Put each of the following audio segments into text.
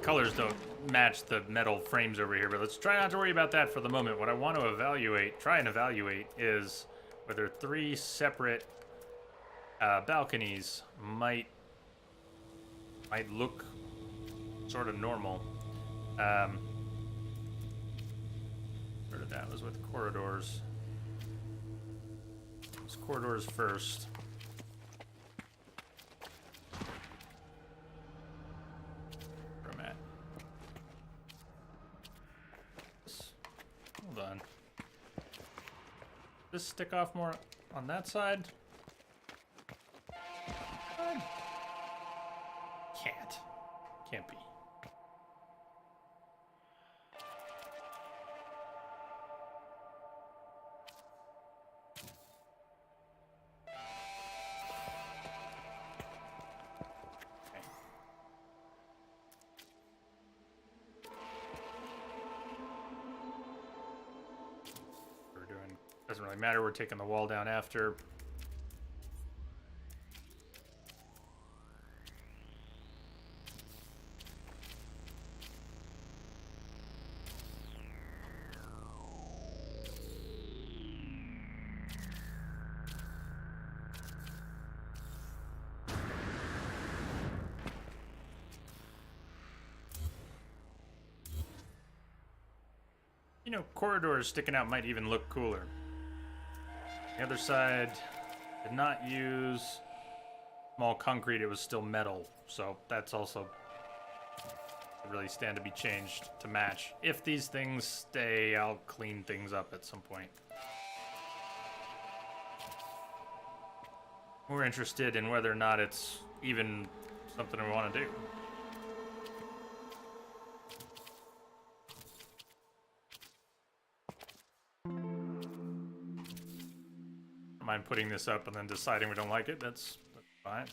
colors don't match the metal frames over here, but let's try not to worry about that for the moment. What I want to try and evaluate, is whether 3 separate balconies might look sort of normal. Sort of that was with corridors. Let's corridors first. Where I'm at. Hold on. Does this stick off more on that side? Can't be. Okay. We're doing, doesn't really matter, we're taking the wall down after. You know, corridors sticking out might even look cooler. The other side did not use small concrete, it was still metal, so that's also really stand to be changed to match. If these things stay, I'll clean things up at some point. We're interested in whether or not it's even something we want to do. Mind putting this up and then deciding we don't like it, that's fine.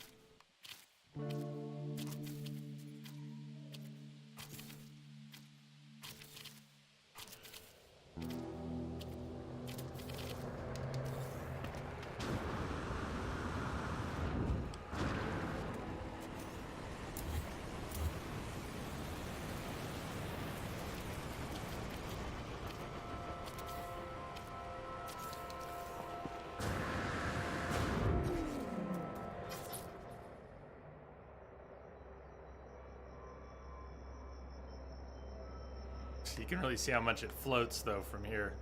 You can really see how much it floats, though, from here.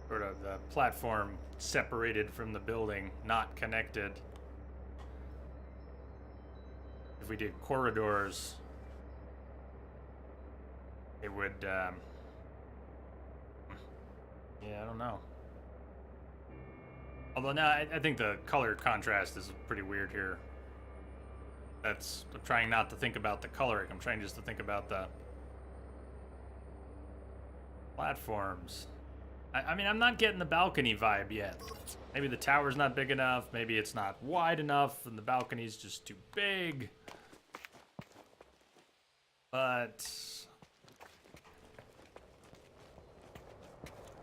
Sort of the platform separated from the building, not connected. If we did corridors, it would, yeah, I don't know. Although now, I think the color contrast is pretty weird here. I'm trying not to think about the coloring. I'm trying just to think about the platforms. I mean, I'm not getting the balcony vibe yet. Maybe the tower's not big enough. Maybe it's not wide enough and the balcony's just too big. But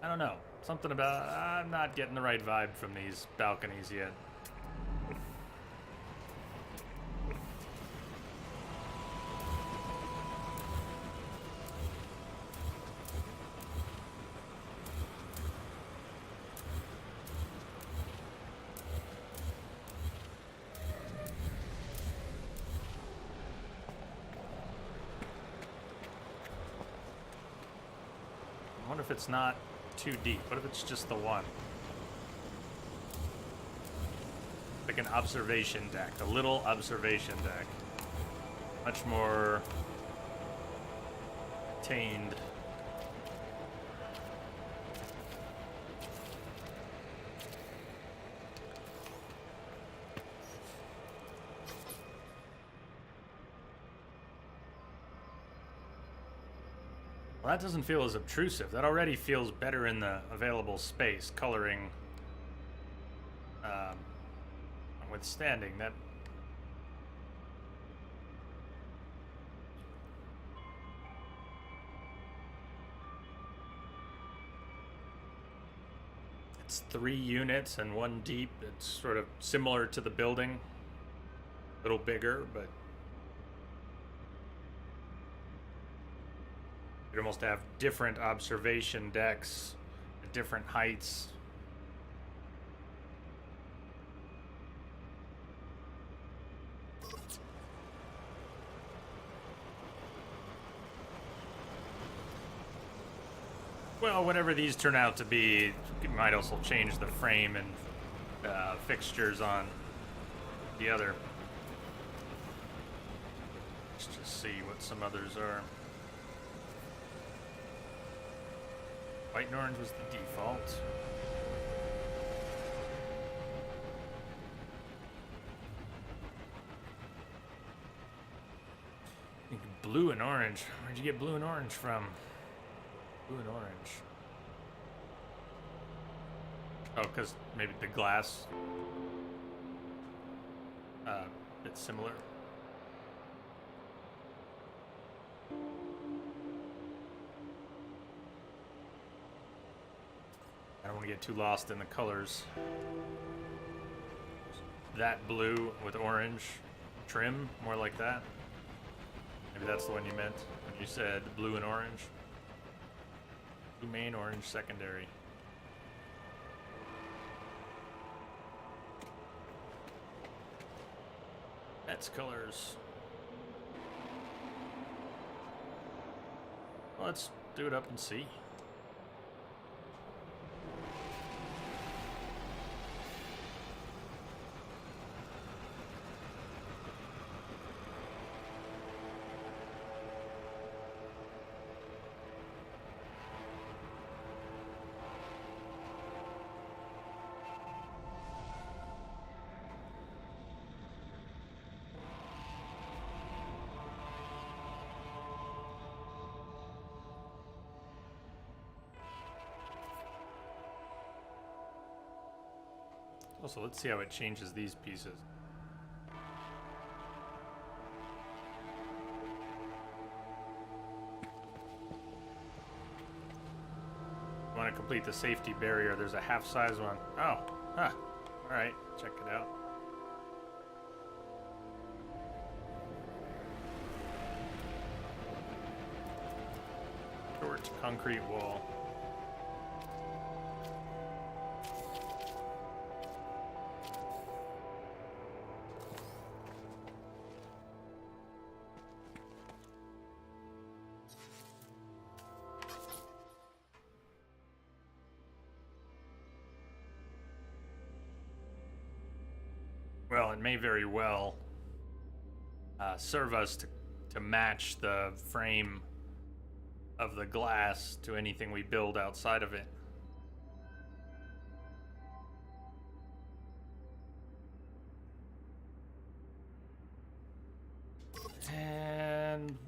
I don't know. Something about, I'm not getting the right vibe from these balconies yet. I wonder if it's not too deep. What if it's just the one? Like an observation deck, a little observation deck. Much more contained. Well, that doesn't feel as obtrusive. That already feels better in the available space, coloring, withstanding that. It's 3 units and 1 deep. It's sort of similar to the building, a little bigger, but You'd almost have different observation decks at different heights. Well, whatever these turn out to be, it might also change the frame and fixtures on the other. Let's just see what some others are. White and orange was the default. Blue and orange. Where'd you get blue and orange from? Blue and orange. Oh, because maybe the glass. It's similar. I don't want to get too lost in the colors. That blue with orange trim, more like that. Maybe that's the one you meant when you said blue and orange. Blue main, orange secondary. That's colors. Well, let's do it up and see. Also, let's see how it changes these pieces. Want to complete the safety barrier? There's a half-size one. Oh, huh. All right, check it out. Short concrete wall. Well, it may very well serve us to match the frame of the glass to anything we build outside of it. And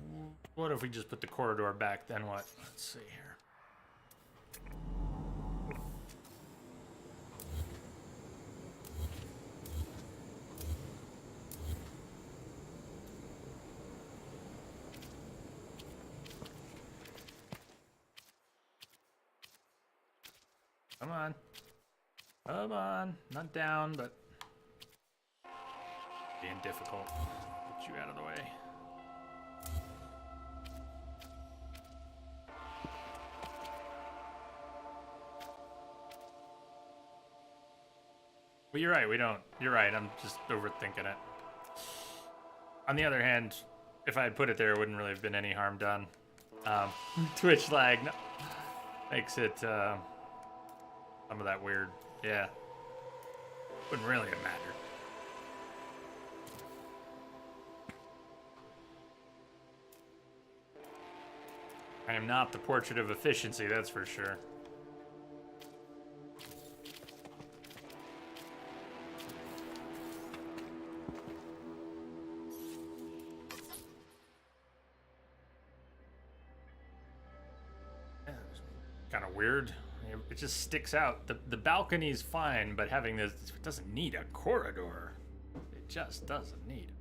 what if we just put the corridor back, then what? Let's see here. Come on. Come on. Not down, but being difficult. Get you out of the way. Well, you're right, we don't. You're right, I'm just overthinking it. On the other hand, if I had put it there, it wouldn't really have been any harm done. Twitch lag makes it some of that weird. Yeah. Wouldn't really have mattered. I am not the portrait of efficiency, that's for sure. Kind of weird. It just sticks out. The balcony's fine, but having this, it doesn't need a corridor. It just doesn't need it.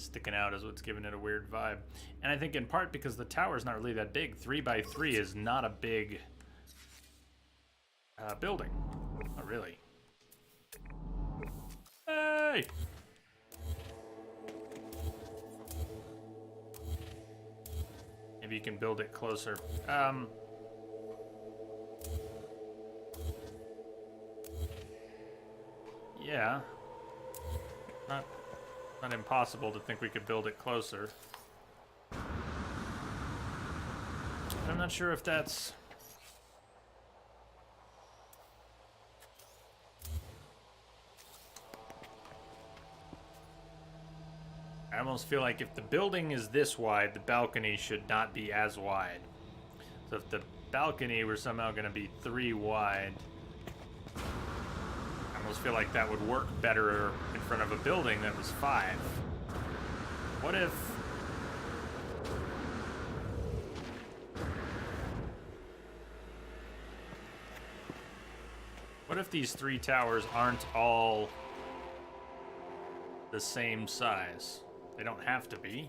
sticking out is what's giving it a weird vibe. And I think in part because the tower's not really that big. 3x3 is not a big building. Not really. Hey! Maybe you can build it closer. Yeah. Not impossible to think we could build it closer. I'm not sure if that's... I almost feel like if the building is this wide, the balcony should not be as wide. So if the balcony were somehow going to be 3 wide, I almost feel like that would work better in front of a building that was 5. What if... What if these 3 towers aren't all the same size? They don't have to be.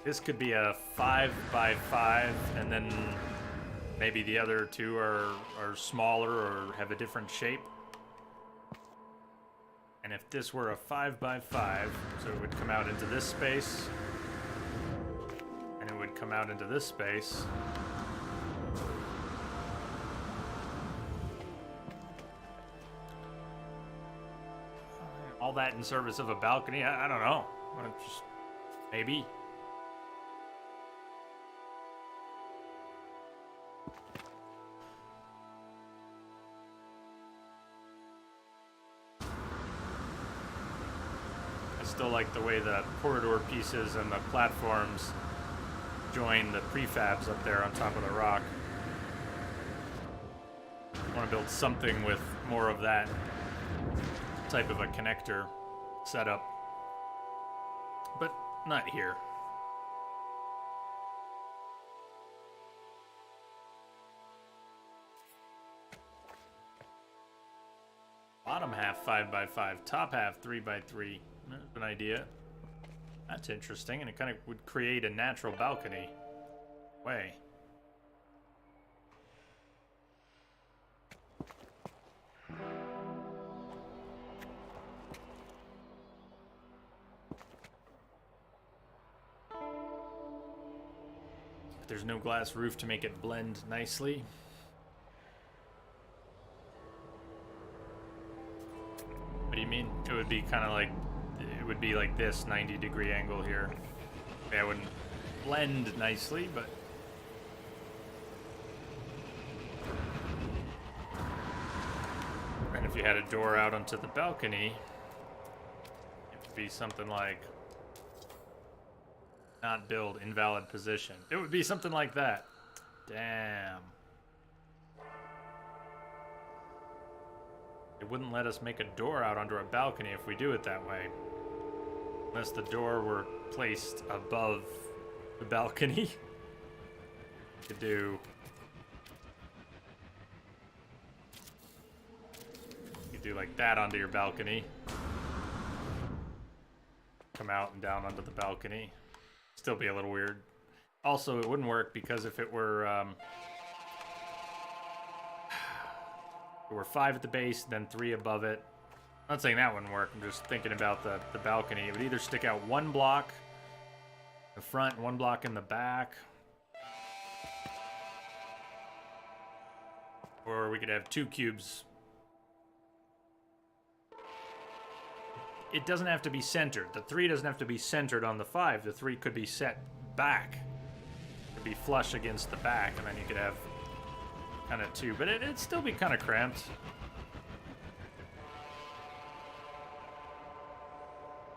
This could be a 5x5, and then maybe the other 2 are smaller or have a different shape. And if this were a 5x5, so it would come out into this space, and it would come out into this space. All that in service of a balcony? I don't know. Just maybe. I still like the way the corridor pieces and the platforms join the prefabs up there on top of the rock. I want to build something with more of that type of a connector setup, but not here. Bottom half 5x5, top half 3x3. That's an idea. That's interesting, and it kind of would create a natural balcony way. There's no glass roof to make it blend nicely. What do you mean? It would be kind of like, it would be like this 90-degree angle here. Yeah, it wouldn't blend nicely, but... And if you had a door out onto the balcony, it would be something like... Not build, invalid position. It would be something like that. Damn. It wouldn't let us make a door out onto a balcony if we do it that way. Unless the door were placed above the balcony. You could do... You could do like that onto your balcony. Come out and down onto the balcony. Still be a little weird. Also, it wouldn't work because if it were 5 at the base, then 3 above it. I'm not saying that wouldn't work. I'm just thinking about the balcony. It would either stick out 1 block in the front, 1 block in the back, or we could have 2 cubes. It doesn't have to be centered. The 3 doesn't have to be centered on the 5. The 3 could be set back. It could be flush against the back, and then you could have kind of 2. But it'd still be kind of cramped.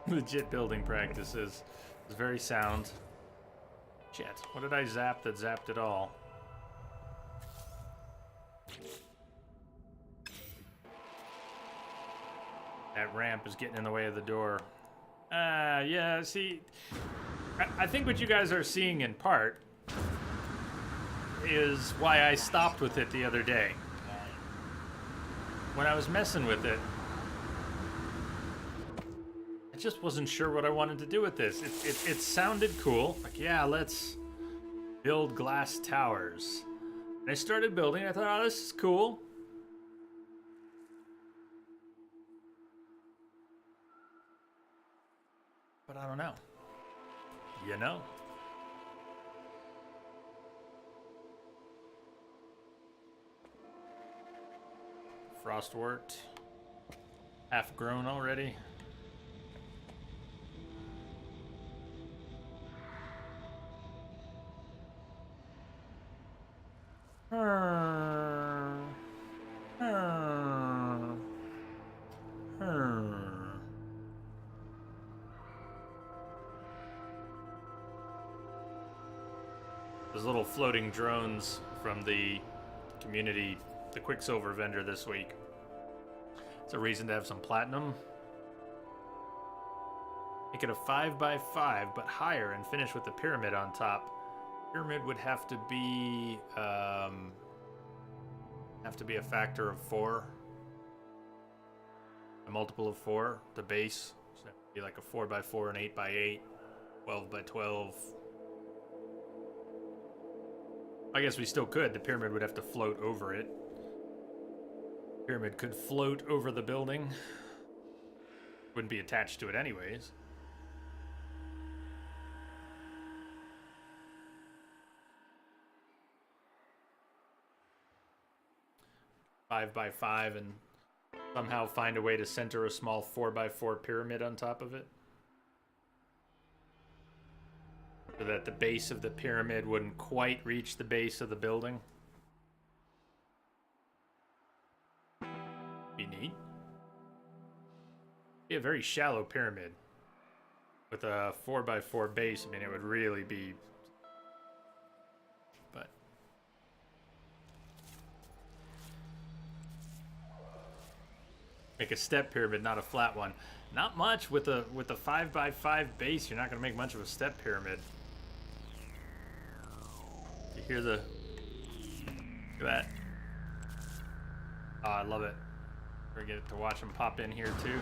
Legit building practices. It's very sound. Shit. What did I zap that zapped it all? That ramp is getting in the way of the door. Yeah, see, I think what you guys are seeing in part is why I stopped with it the other day. When I was messing with it, I just wasn't sure what I wanted to do with this. It sounded cool. Like, yeah, let's build glass towers. And I started building. I thought, oh, this is cool. But I don't know. You know? Frostwort. Half grown already. Those little floating drones from the community, the Quicksilver vendor this week. It's a reason to have some platinum. Make it a 5x5, but higher, and finish with the pyramid on top. Pyramid would have to be a factor of 4, a multiple of 4. The base, so that would be like a 4x4, an 8x8, 12x12. I guess we still could. The pyramid would have to float over it. Pyramid could float over the building. Wouldn't be attached to it anyways. Five by 5 and somehow find a way to center a small 4x4 pyramid on top of it. So that the base of the pyramid wouldn't quite reach the base of the building. Be neat. Be a very shallow pyramid. With a 4x4 base, I mean, it would really be... But... Make a step pyramid, not a flat one. Not much with a 5x5 base. You're not going to make much of a step pyramid. You hear the... Look at that. Oh, I love it. We're going to get to watch them pop in here too.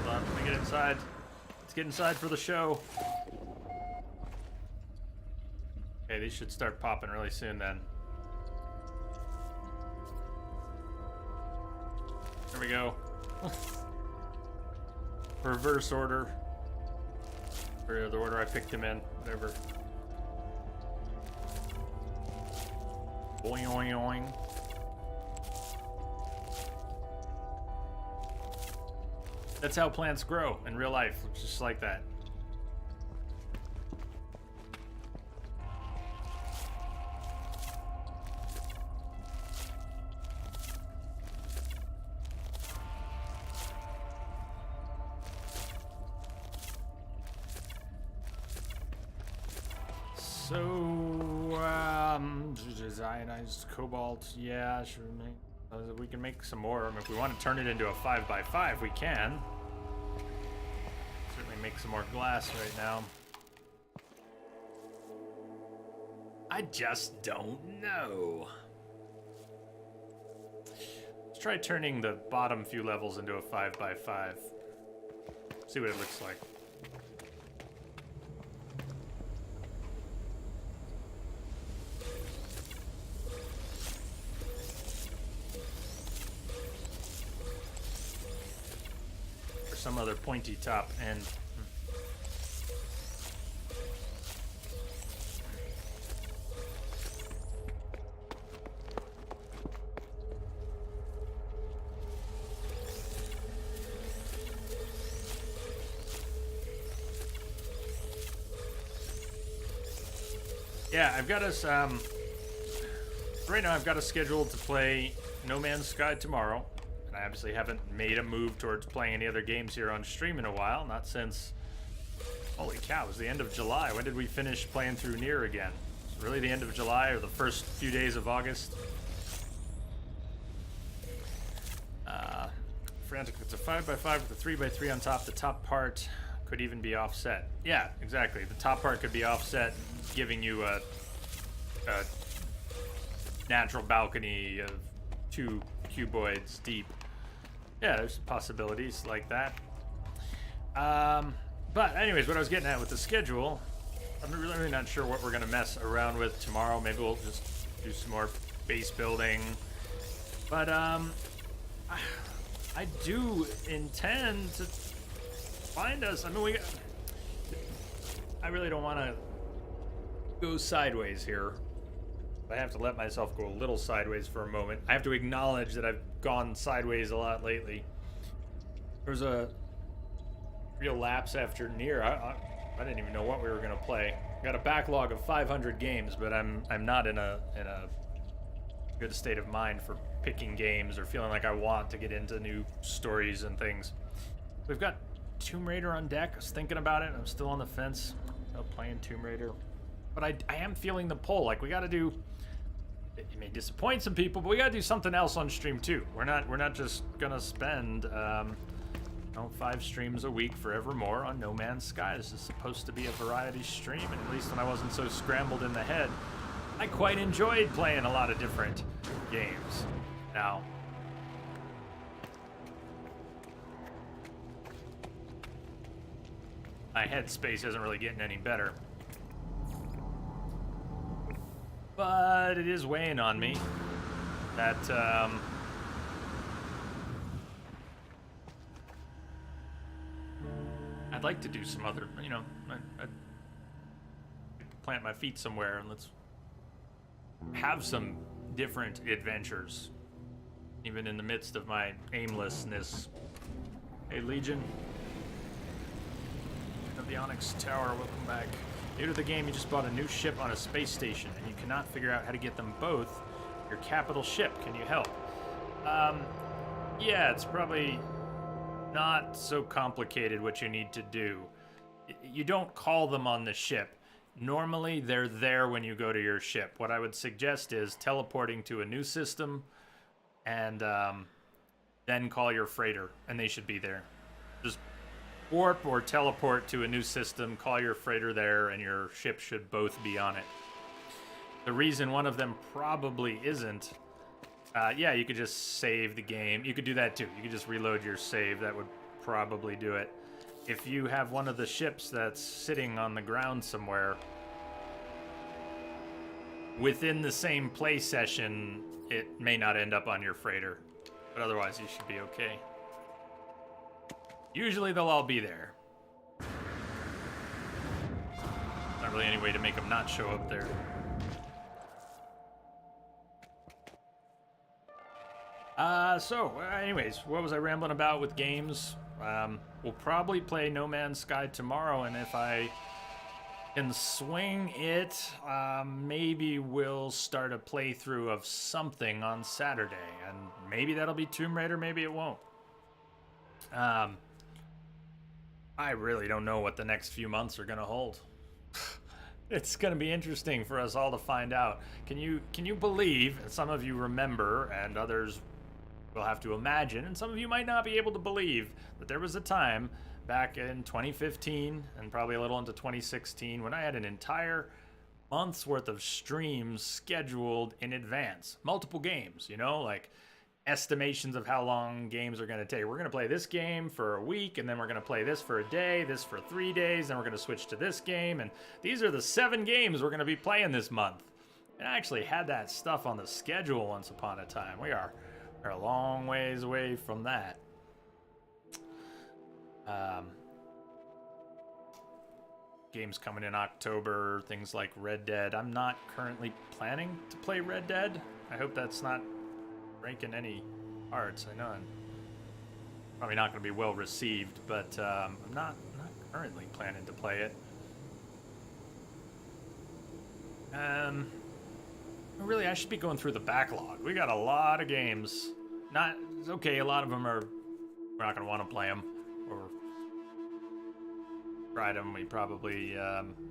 Hold on, let me get inside. Let's get inside for the show. Okay, these should start popping really soon then. There we go. Reverse order. Or the order I picked him in. Whatever. Boing, oing, oing. That's how plants grow in real life, just like that. So, ionized cobalt, yeah, sure. We can make some more. I mean, if we want to turn it into a 5x5, we can. Certainly make some more glass right now. I just don't know. Let's try turning the bottom few levels into a 5x5. See what it looks like. Some other pointy top end. Yeah, I've got us right now I've got us scheduled to play No Man's Sky tomorrow. I obviously haven't made a move towards playing any other games here on stream in a while, not since, holy cow, it was the end of July. When did we finish playing through Nier again? Was it really the end of July or the first few days of August? Frantic, it's a 5x5 with a 3x3 on top. The top part could even be offset. Yeah, exactly. The top part could be offset, giving you a a natural balcony of 2 cuboids deep. Yeah, there's possibilities like that. But anyways, what I was getting at with the schedule, I'm really not sure what we're gonna mess around with tomorrow. Maybe we'll just do some more base building. But I do intend to find us. I mean, I really don't want to go sideways here. I have to let myself go a little sideways for a moment. I have to acknowledge that I've gone sideways a lot lately. There was a real lapse after Nier. I didn't even know what we were gonna play. Got a backlog of 500 games, but I'm not in a good state of mind for picking games or feeling like I want to get into new stories and things. We've got Tomb Raider on deck. I was thinking about it. I'm still on the fence about playing Tomb Raider, but I am feeling the pull. Like, we got to do. It may disappoint some people, but we got to do something else on stream too. We're not just gonna spend 5 streams a week forevermore on No Man's Sky. This is supposed to be a variety stream, and at least when I wasn't so scrambled in the head, I quite enjoyed playing a lot of different games. Now, my headspace isn't really getting any better, but it is weighing on me that I'd like to do some other, I'd plant my feet somewhere and let's have some different adventures, even in the midst of my aimlessness. Hey, Legion of the Onyx Tower, welcome back. New to the game, you just bought a new ship on a space station, and you cannot figure out how to get them both your capital ship. Can you help? Yeah, it's probably not so complicated what you need to do. You don't call them on the ship. Normally, they're there when you go to your ship. What I would suggest is teleporting to a new system and then call your freighter, and they should be there. Just warp or teleport to a new system, call your freighter there, and your ship should both be on it. The reason one of them probably isn't, yeah, you could just save the game. You could do that too. You could just reload your save. That would probably do it. If you have one of the ships that's sitting on the ground somewhere, within the same play session, it may not end up on your freighter, but otherwise you should be okay. Usually they'll all be there. Not really any way to make them not show up there. Anyways, what was I rambling about with games? We'll probably play No Man's Sky tomorrow, and if I can swing it, maybe we'll start a playthrough of something on Saturday, and maybe that'll be Tomb Raider, maybe it won't. I really don't know what the next few months are gonna hold. It's gonna be interesting for us all to find out. Can you believe, and some of you remember, and others will have to imagine, and some of you might not be able to believe, that there was a time back in 2015 and probably a little into 2016 when I had an entire month's worth of streams scheduled in advance. Multiple games, like estimations of how long games are going to take. We're going to play this game for a week, and then we're going to play this for a day, this for 3 days, then we're going to switch to this game, and these are the 7 games we're going to be playing this month. And I actually had that stuff on the schedule once upon a time. We're a long ways away from that. Games coming in October, things like Red Dead. I'm not currently planning to play Red Dead. I hope that's not breaking any hearts. I know I'm probably not going to be well received, but I'm not currently planning to play it. Really, I should be going through the backlog. We got a lot of games. A lot of them we're not going to want to play them or tried them. We probably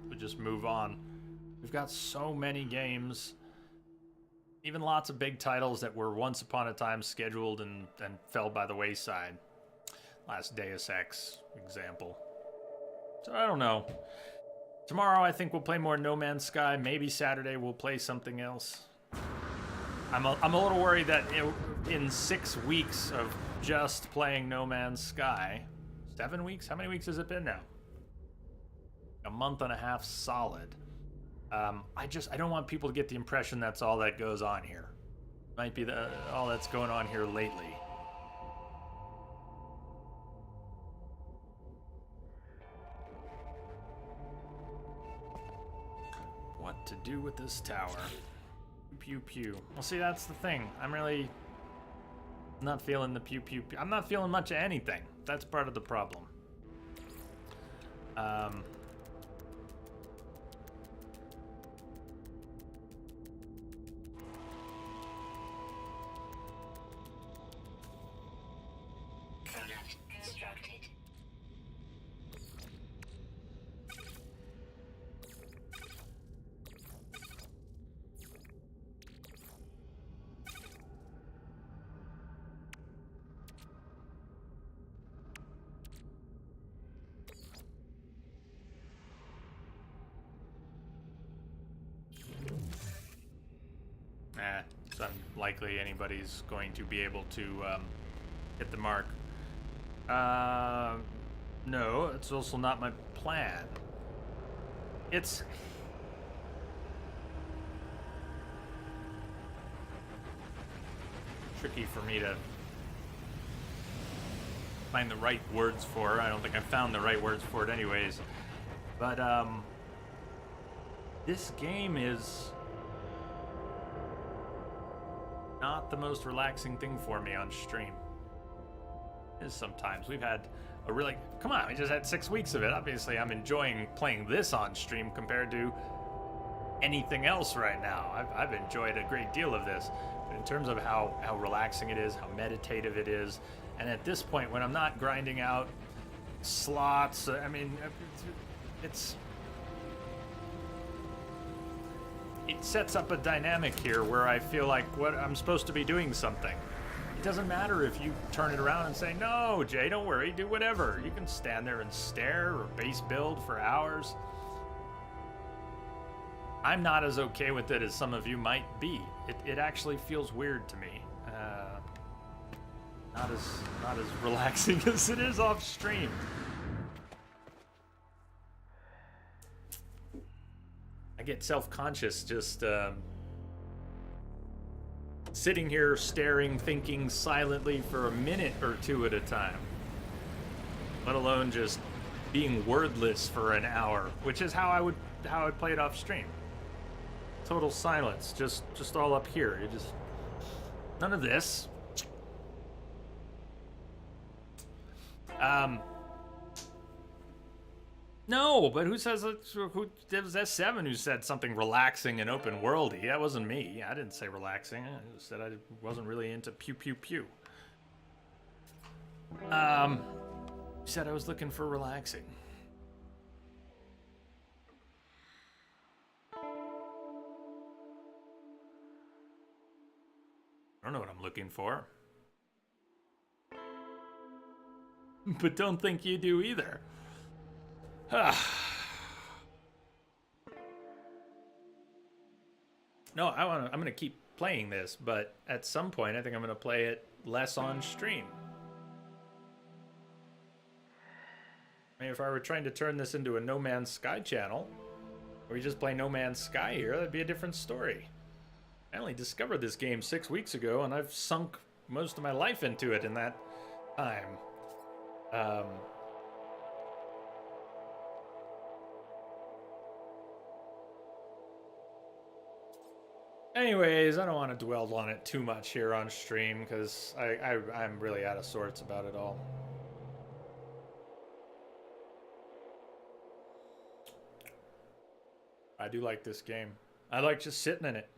would just move on. We've got so many games, even lots of big titles that were once upon a time scheduled and fell by the wayside. Last Deus Ex example. So I don't know. Tomorrow, I think we'll play more No Man's Sky. Maybe Saturday we'll play something else. I'm a little worried that in 6 weeks of just playing No Man's Sky, 7 weeks? How many weeks has it been now? A month and a half solid. I don't want people to get the impression that's all that goes on here. Might be all that's going on here lately. What to do with this tower? Pew pew. Well, see, that's the thing. I'm really not feeling the pew pew pew. I'm not feeling much of anything. That's part of the problem. It's unlikely anybody's going to be able to hit the mark. No, it's also not my plan. It's... tricky for me to find the right words for. I don't think I found the right words for it anyways. But, this game is not the most relaxing thing for me on stream. It is sometimes. We've had a really... Come on, we just had 6 weeks of it. Obviously, I'm enjoying playing this on stream compared to anything else right now. I've enjoyed a great deal of this. But in terms of how relaxing it is, how meditative it is, and at this point, when I'm not grinding out slots, I mean, it sets up a dynamic here where I feel like I'm supposed to be doing something. It doesn't matter if you turn it around and say, no, Jay, don't worry, do whatever. You can stand there and stare or base build for hours. I'm not as okay with it as some of you might be. It actually feels weird to me. Not as relaxing as it is off stream. I get self-conscious just sitting here staring, thinking silently for a minute or two at a time. Let alone just being wordless for an hour, which is how I'd play it off stream. Total silence, just all up here. You just none of this. No, but who says it? Who it was S7 who said something relaxing and open worldy? That wasn't me. I didn't say relaxing. I just said I wasn't really into pew pew pew. You said I was looking for relaxing. I don't know what I'm looking for. But don't think you do either. No, I'm gonna keep playing this, but at some point I think I'm gonna play it less on stream. I mean, if I were trying to turn this into a No Man's Sky channel, where we just play No Man's Sky here, that'd be a different story. I only discovered this game 6 weeks ago, and I've sunk most of my life into it in that time. Anyways, I don't want to dwell on it too much here on stream, because I'm really out of sorts about it all. I do like this game. I like just sitting in it.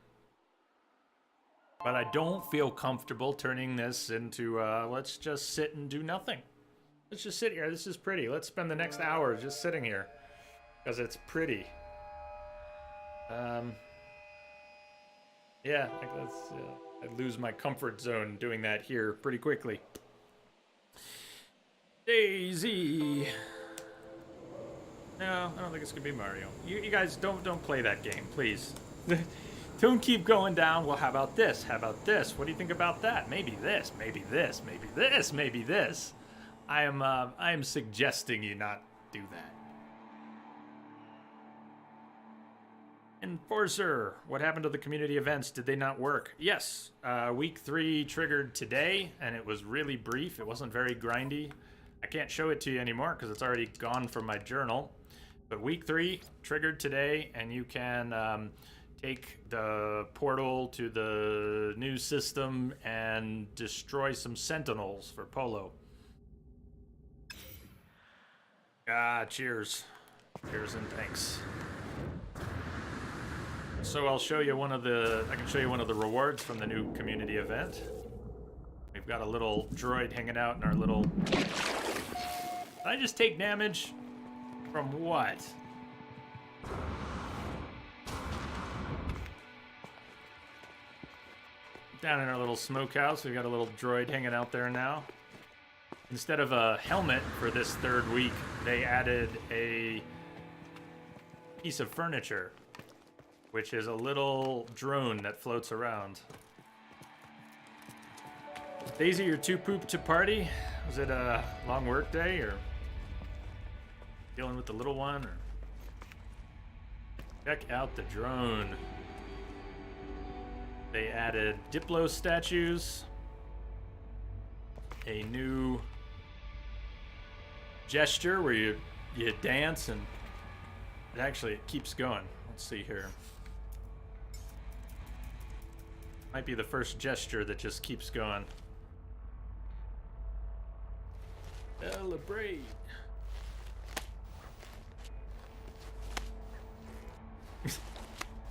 But I don't feel comfortable turning this into, let's just sit and do nothing. Let's just sit here. This is pretty. Let's spend the next hour just sitting here. Because it's pretty. Yeah, I'd lose my comfort zone doing that here pretty quickly. No, I don't think it's gonna be Mario. You guys don't play that game, please. Don't keep going down. Well, how about this? How about this? What do you think about that? Maybe this. Maybe this. Maybe this. Maybe this. I am suggesting you not do that. Enforcer, what happened to the community events? Did they not work? Yes, week 3 triggered today, and it was really brief. It wasn't very grindy. I can't show it to you anymore because it's already gone from my journal. But week 3 triggered today, and you can take the portal to the new system and destroy some sentinels for Polo. Cheers. Cheers and thanks. So I'll show you I can show you one of the rewards from the new community event. We've got a little droid hanging out in our little... Did I just take damage? From what? Down in our little smokehouse, we've got a little droid hanging out there now. Instead of a helmet for this 3rd week, they added a piece of furniture, which is a little drone that floats around. Daisy, you're too pooped to party? Was it a long work day, or dealing with the little one? Or check out the drone. They added Diplo statues, a new gesture where you dance, and it keeps going. Let's see here. Might be the first gesture that just keeps going. Celebrate.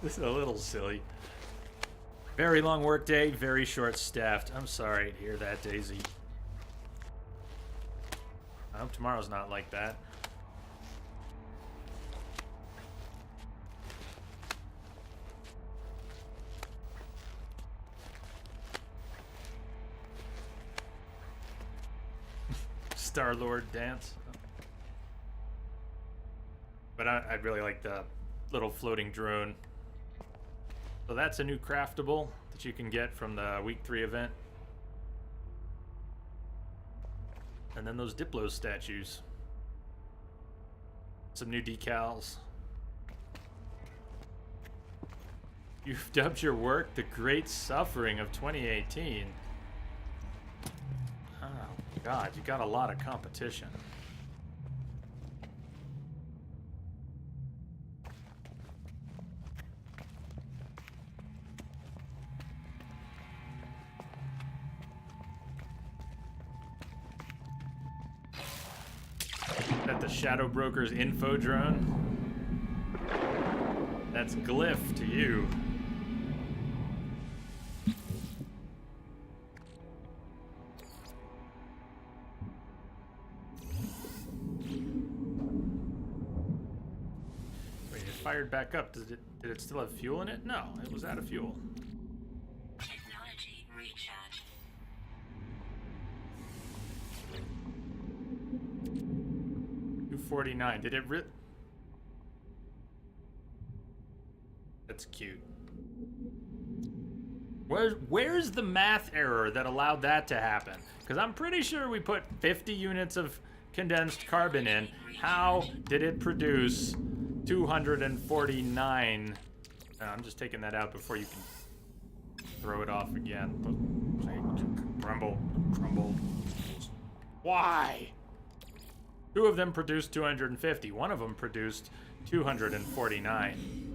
This is a little silly. Very long work day, very short staffed. I'm sorry to hear that, Daisy. I hope tomorrow's not like that. Star-Lord dance. But I'd really like the little floating drone. So that's a new craftable that you can get from the week 3 event. And then those Diplo statues. Some new decals. You've dubbed your work the Great Suffering of 2018. Oh, God, you got a lot of competition. That the Shadow Broker's info drone? That's Glyph to you. Wait, it fired back up. Did it still have fuel in it? No, it was out of fuel. Technology recharge. 249. Did it That's cute. Where's the math error that allowed that to happen? Because I'm pretty sure we put 50 units of condensed carbon in. How did it produce 249? I'm just taking that out before you can throw it off again. Crumble. Why? 2 of them produced 250. 1 of them produced 249.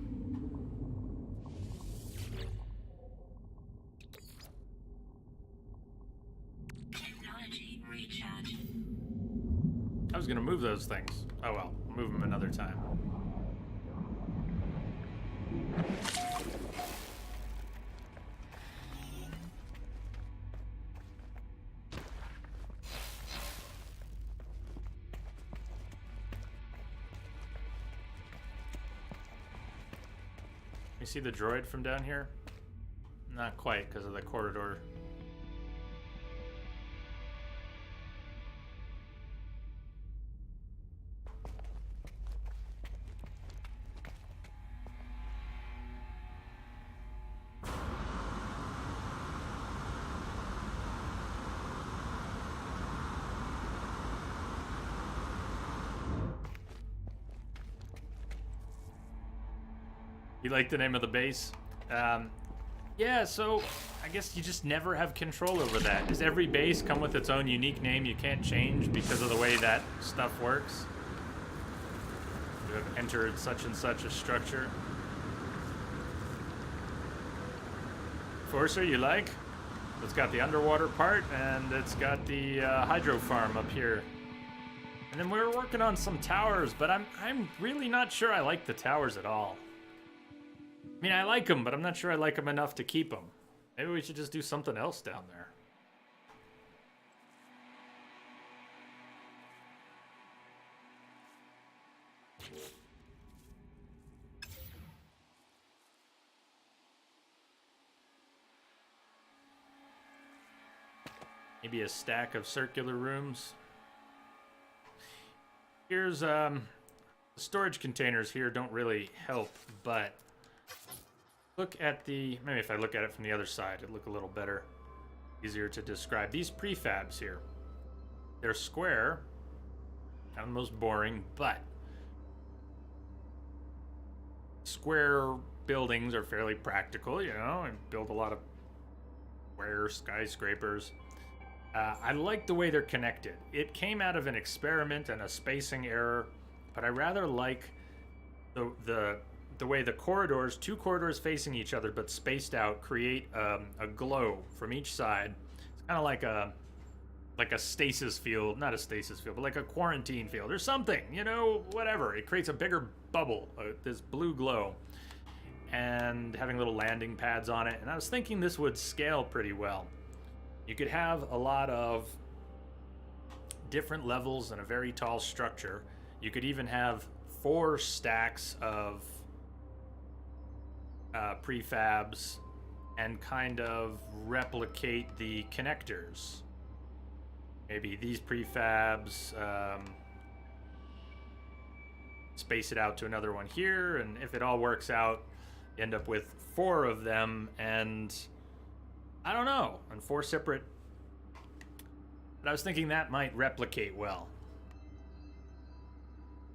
I was gonna move those things. Oh well, we'll move them another time. You see the droid from down here? Not quite, because of the corridor. You like the name of the base? Yeah, so I guess you just never have control over that. Does every base come with its own unique name you can't change because of the way that stuff works? You have entered such and such a structure. Forcer, you like? It's got the underwater part, and it's got the hydro farm up here. And then we're working on some towers, but I'm really not sure I like the towers at all. I mean, I like them, but I'm not sure I like them enough to keep them. Maybe we should just do something else down there. Maybe a stack of circular rooms. Here's the storage containers here don't really help, but look at the, maybe if I look at it from the other side, it'd look a little better. Easier to describe. These prefabs here, they're square, kind of the most boring, but square buildings are fairly practical, you know, and build a lot of square skyscrapers. I like the way they're connected. It came out of an experiment and a spacing error, but I rather like the way the corridors, two corridors facing each other but spaced out, create a glow from each side. It's kind of like a stasis field, not a stasis field, but like a quarantine field or something, you know, whatever. It creates a bigger bubble, this blue glow, and having little landing pads on it. And I was thinking this would scale pretty well. You could have a lot of different levels in a very tall structure. You could even have 4 stacks of prefabs and kind of replicate the connectors. Maybe these prefabs, space it out to another one here, and if it all works out, you end up with 4 of them, and I don't know, on 4 separate, but I was thinking that might replicate well.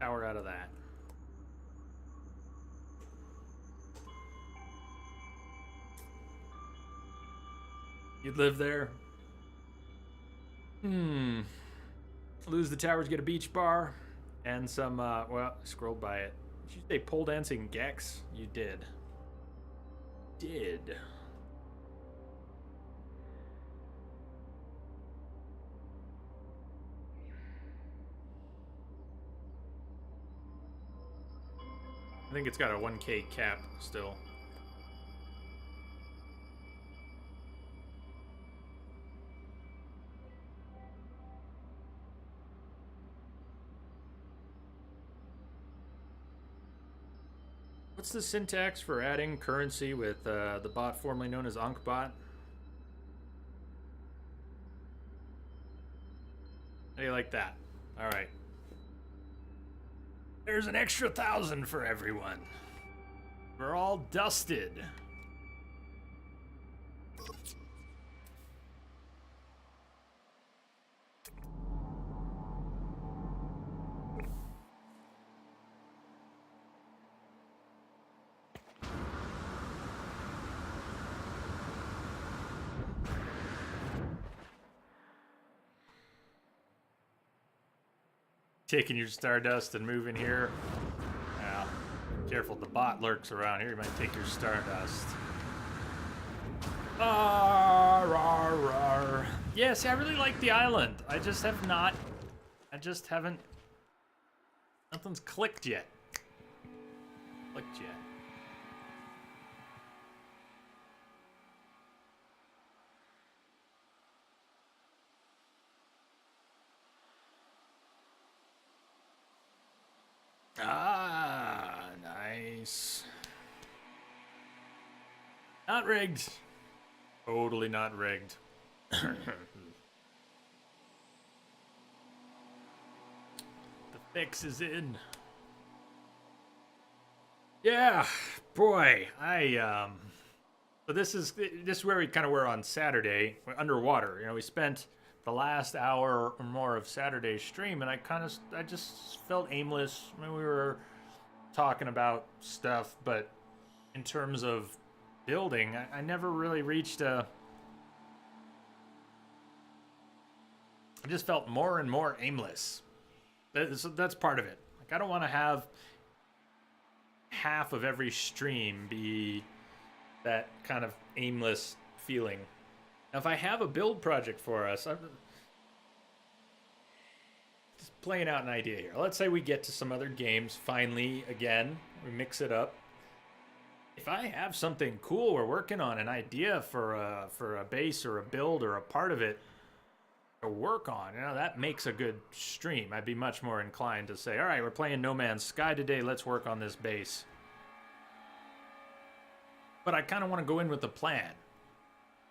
Power out of that. You'd live there? Lose the towers, get a beach bar, and some, well, scrolled by it. Did you say pole dancing Gex? You did. Did. I think it's got a 1K cap still. What's the syntax for adding currency with the bot formerly known as AnkBot? How do you like that? All right. There's an extra 1,000 for everyone. We're all dusted. Taking your Stardust and moving here. Now, careful, the bot lurks around here. You might take your Stardust. Yeah, see, I really like the island. I just have not. I just haven't. Nothing's clicked yet. Clicked yet. Ah, nice. Not rigged. Totally not rigged. The fix is in. Yeah, boy, so this is where we kind of were on Saturday. We're underwater. You know, we spent the last hour or more of Saturday's stream, and I just felt aimless. I mean, we were talking about stuff, but in terms of building, I never really reached a... I just felt more and more aimless. That's part of it. Like, I don't want to have half of every stream be that kind of aimless feeling. Now, if I have a build project for us, I'm just playing out an idea here. Let's say we get to some other games finally again. We mix it up. If I have something cool we're working on, an idea for a base or a build or a part of it to work on, you know, that makes a good stream. I'd be much more inclined to say, all right, we're playing No Man's Sky today, let's work on this base. But I kind of want to go in with a plan.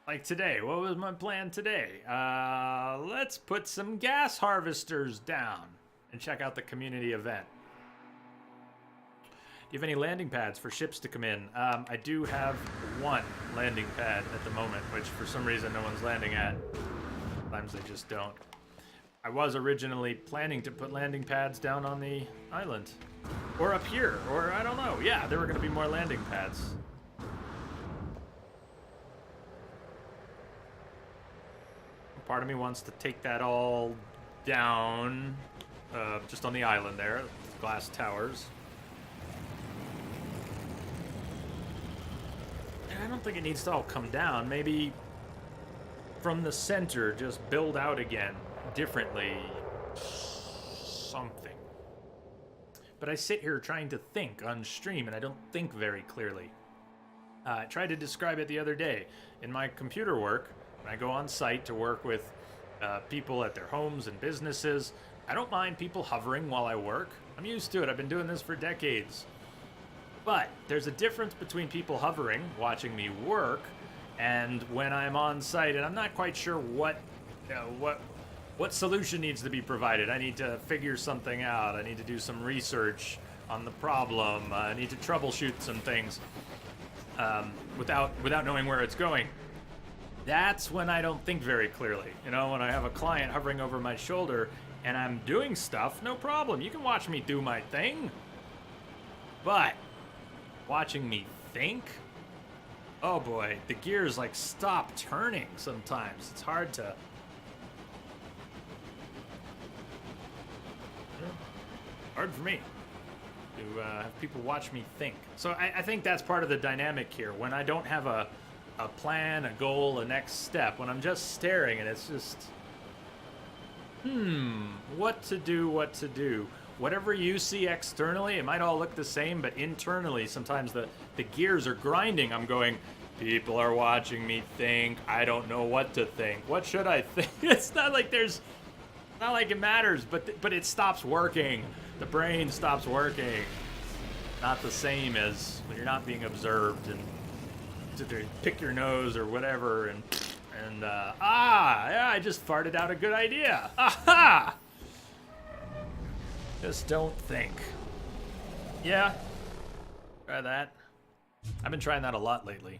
Like today, what was my plan today? Let's put some gas harvesters down and check out the community event. Do you have any landing pads for ships to come in? I do have one landing pad at the moment, which for some reason no one's landing at. Sometimes they just don't. I was originally planning to put landing pads down on the island. Or up here, or I don't know. Yeah, there were going to be more landing pads. Part of me wants to take that all down, just on the island there, glass towers. And I don't think it needs to all come down. Maybe from the center, just build out again differently. Something. But I sit here trying to think on stream, and I don't think very clearly. I tried to describe it the other day. In my computer work, when I go on site to work with people at their homes and businesses, I don't mind people hovering while I work. I'm used to it. I've been doing this for decades. But there's a difference between people hovering, watching me work, and when I'm on site and I'm not quite sure what solution needs to be provided. I need to figure something out. I need to do some research on the problem. I need to troubleshoot some things without knowing where it's going. That's when I don't think very clearly. You know, when I have a client hovering over my shoulder and I'm doing stuff, no problem. You can watch me do my thing. But watching me think, oh boy, the gears like stop turning sometimes. It's hard to... Hard for me to have people watch me think. So I think that's part of the dynamic here. When I don't have a plan, a goal, a next step, when I'm just staring and it's just, what to do. Whatever you see externally, it might all look the same, but internally, sometimes the gears are grinding. I'm going, people are watching me think. I don't know what to think. What should I think? It's not like it matters, but it stops working. The brain stops working. Not the same as when you're not being observed and to pick your nose or whatever and yeah, I just farted out a good idea. Aha! Just don't think. Yeah, try that. I've been trying that a lot lately.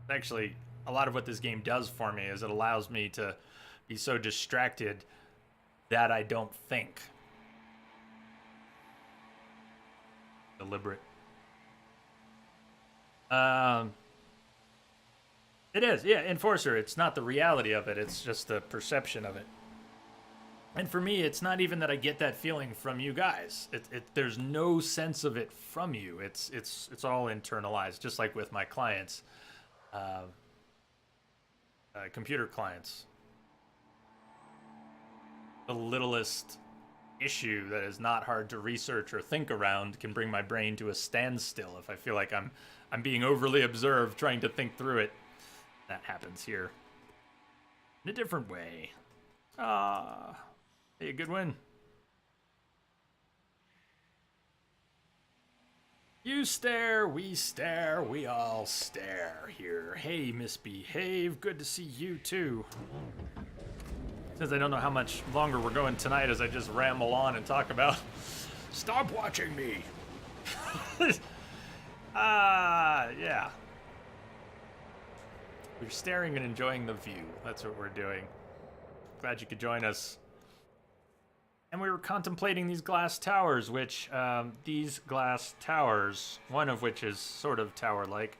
Actually, a lot of what this game does for me is it allows me to be so distracted that I don't think. Deliberate. It is, yeah, Enforcer. It's not the reality of it. It's just the perception of it. And for me, it's not even that I get that feeling from you guys. There's no sense of it from you. It's all internalized, just like with my clients, computer clients. The littlest issue that is not hard to research or think around can bring my brain to a standstill if I feel like I'm being overly observed trying to think through it. That happens here in a different way. Hey, a good win. You stare, we all stare here. Hey, Misbehave, good to see you too. Since I don't know how much longer we're going tonight as I just ramble on and talk about stop watching me. Yeah. We're staring and enjoying the view. That's what we're doing. Glad you could join us. And we were contemplating these glass towers, which, these glass towers, one of which is sort of tower-like.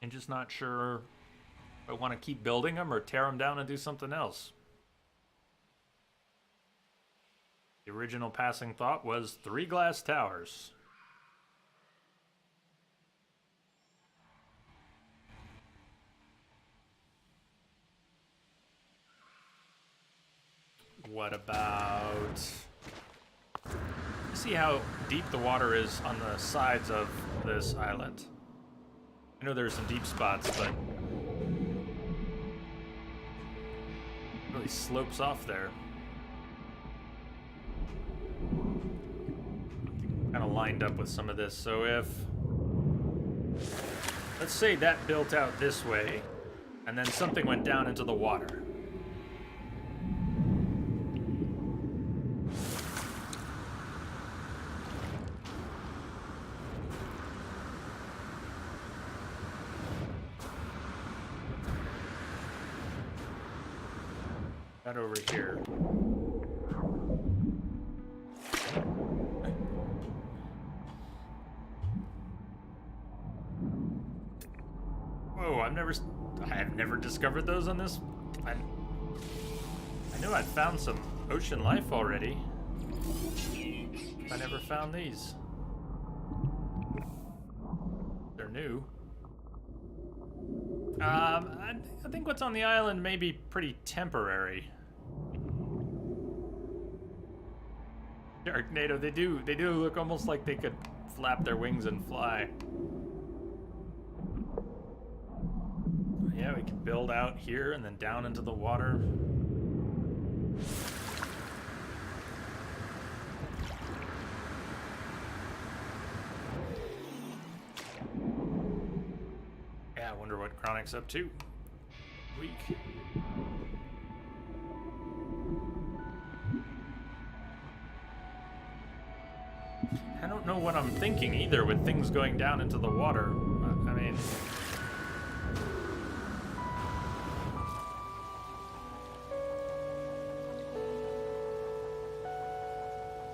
And just not sure if I want to keep building them or tear them down and do something else. The original passing thought was 3 glass towers. What about... See how deep the water is on the sides of this island. I know there's some deep spots, but... it really slopes off there. Kind of lined up with some of this, so if... let's say that built out this way, and then something went down into the water. Right over here. Whoa, I've never discovered those on this. I knew I'd found some ocean life already. I never found these. They're new. I think what's on the island may be pretty temporary. Sharknado, they do look almost like they could flap their wings and fly. Yeah, we can build out here and then down into the water. Yeah, I wonder what Chronic's up to. Week. I don't know what I'm thinking either with things going down into the water. I mean...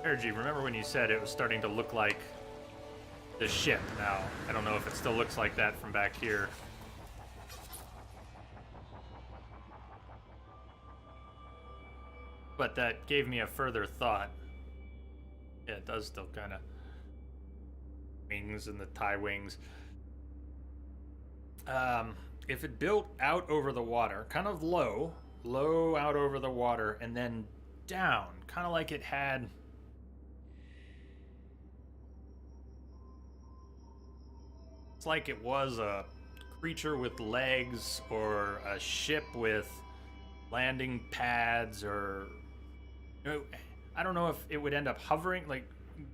Energy, remember when you said it was starting to look like the ship now? I don't know if it still looks like that from back here. But that gave me a further thought. Yeah, it does still kind of... wings and the tie wings. If it built out over the water, kind of low out over the water, and then down, kind of like it had... it's like it was a creature with legs, or a ship with landing pads, or... I don't know if it would end up hovering, like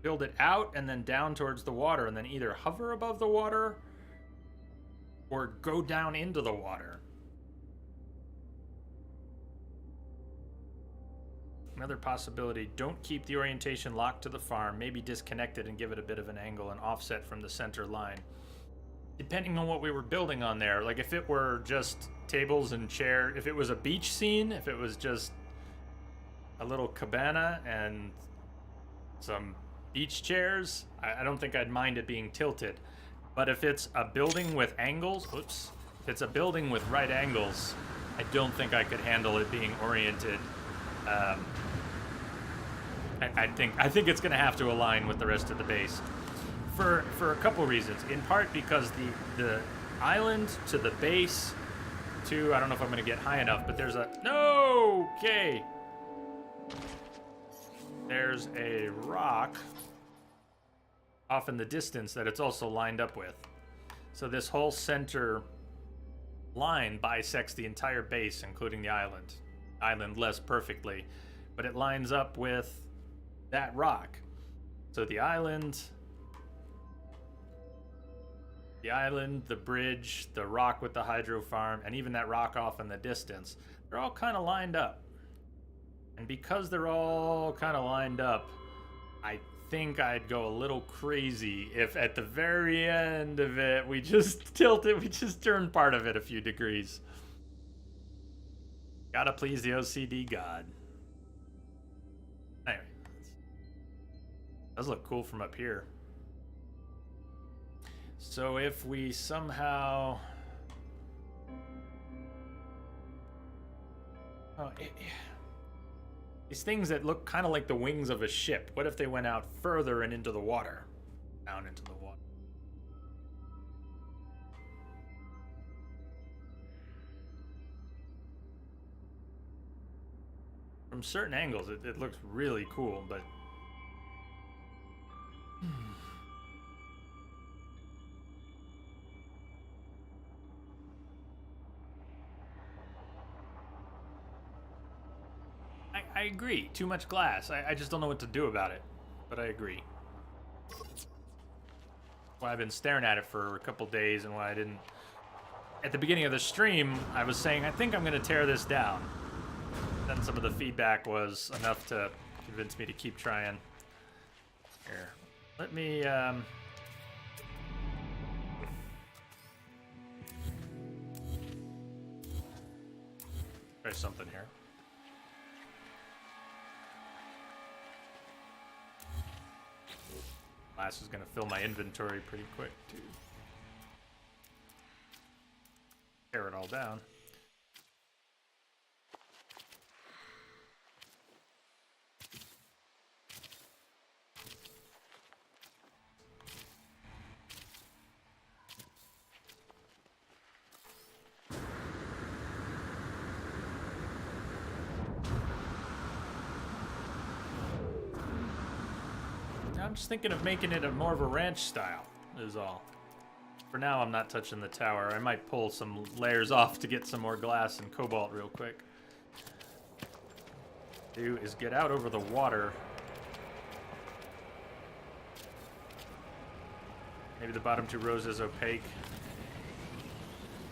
build it out and then down towards the water and then either hover above the water or go down into the water. Another possibility, don't keep the orientation locked to the farm, maybe disconnect it and give it a bit of an angle and offset from the center line. Depending on what we were building on there, like if it were just tables and chair, if it was a beach scene, if it was just a little cabana and some beach chairs, I don't think I'd mind it being tilted. But if it's a building with angles, if it's a building with right angles, I don't think I could handle it being oriented. I think it's going to have to align with the rest of the base for a couple reasons. In part because the island to the base to, I don't know if I'm going to get high enough, but there's a okay. There's a rock off in the distance that it's also lined up with. So this whole center line bisects the entire base, including the island. Island less perfectly, but it lines up with that rock. So the island, the bridge, the rock with the hydro farm, and even that rock off in the distance, they're all kind of lined up. And because they're all kind of lined up, I think I'd go a little crazy if at the very end of it, we just tilt it, we just turn part of it a few degrees. Gotta please the OCD god. Anyway, does look cool from up here. So if we somehow... Oh, these things that look kind of like the wings of a ship, what if they went out further and into the water? Down into the water. From certain angles, it looks really cool, but... I agree. Too much glass. I just don't know what to do about it. But I agree. Why I've been staring at it for a couple days and why I didn't... At the beginning of the stream, I was saying, I think I'm going to tear this down. Then some of the feedback was enough to convince me to keep trying. Here. Let me... try something here. Glass is going to fill my inventory pretty quick, too. Tear it all down. I'm just thinking of making it more of a ranch style, is all. For now, I'm not touching the tower. I might pull some layers off to get some more glass and cobalt real quick. Do is get out over the water. Maybe the bottom two rows is opaque.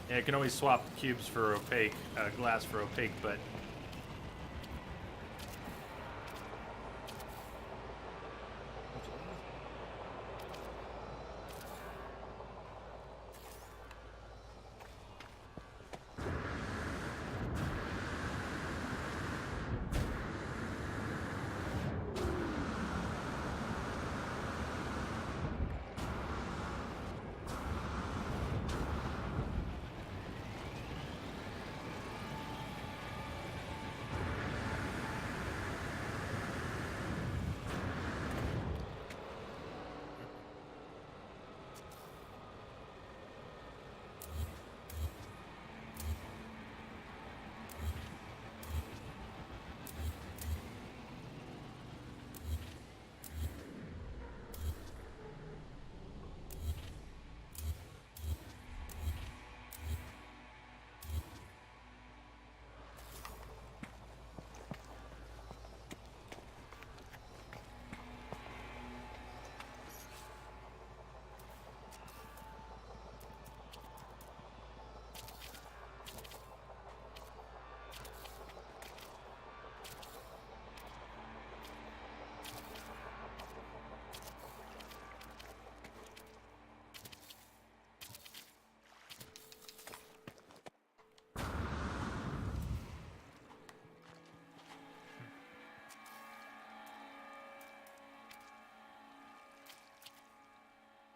Yeah, I can always swap cubes for opaque, glass for opaque, but...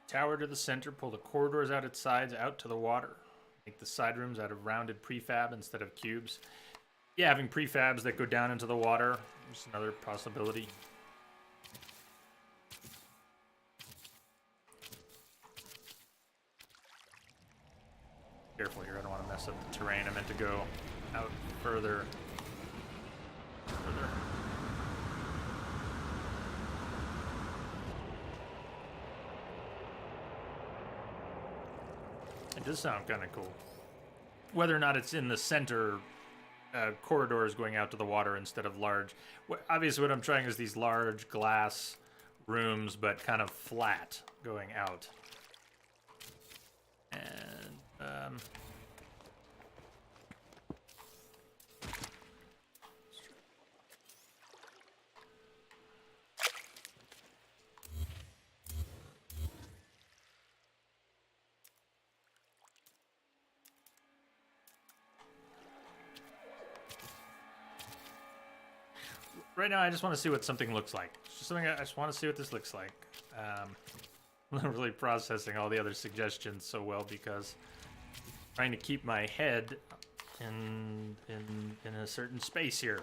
Tower to the center, pull the corridors out its sides out to the water. Make the side rooms out of rounded prefab instead of cubes. Yeah, having prefabs that go down into the water is another possibility. Careful here, I don't want to mess up the terrain. I meant to go out further. It does sound kind of cool. Whether or not it's in the center corridors going out to the water instead of large. Obviously what I'm trying is these large glass rooms, but kind of flat going out. And, Right now, I just want to see what something looks like. It's just something I just want to see what this looks like. I'm not really processing all the other suggestions so well because I'm trying to keep my head in a certain space here.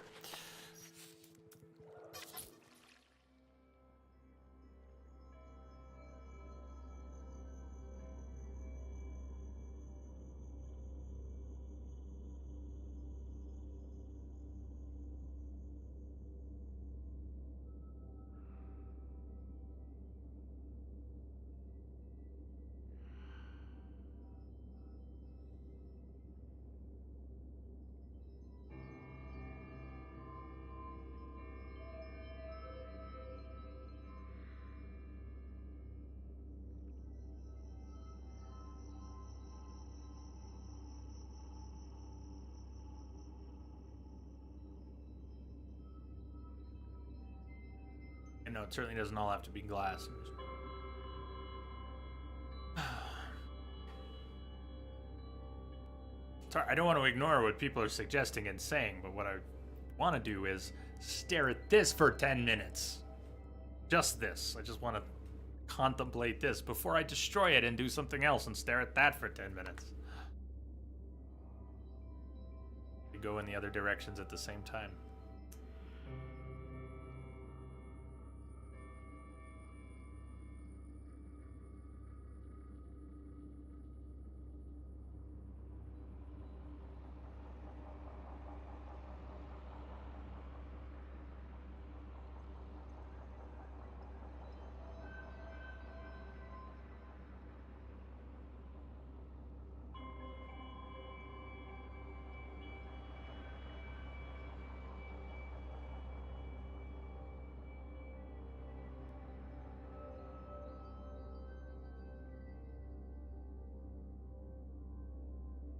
And no, it certainly doesn't all have to be glass. Sorry, I don't want to ignore what people are suggesting and saying, but what I want to do is stare at this for 10 minutes. Just this. I just want to contemplate this before I destroy it and do something else and stare at that for 10 minutes. We go in the other directions at the same time.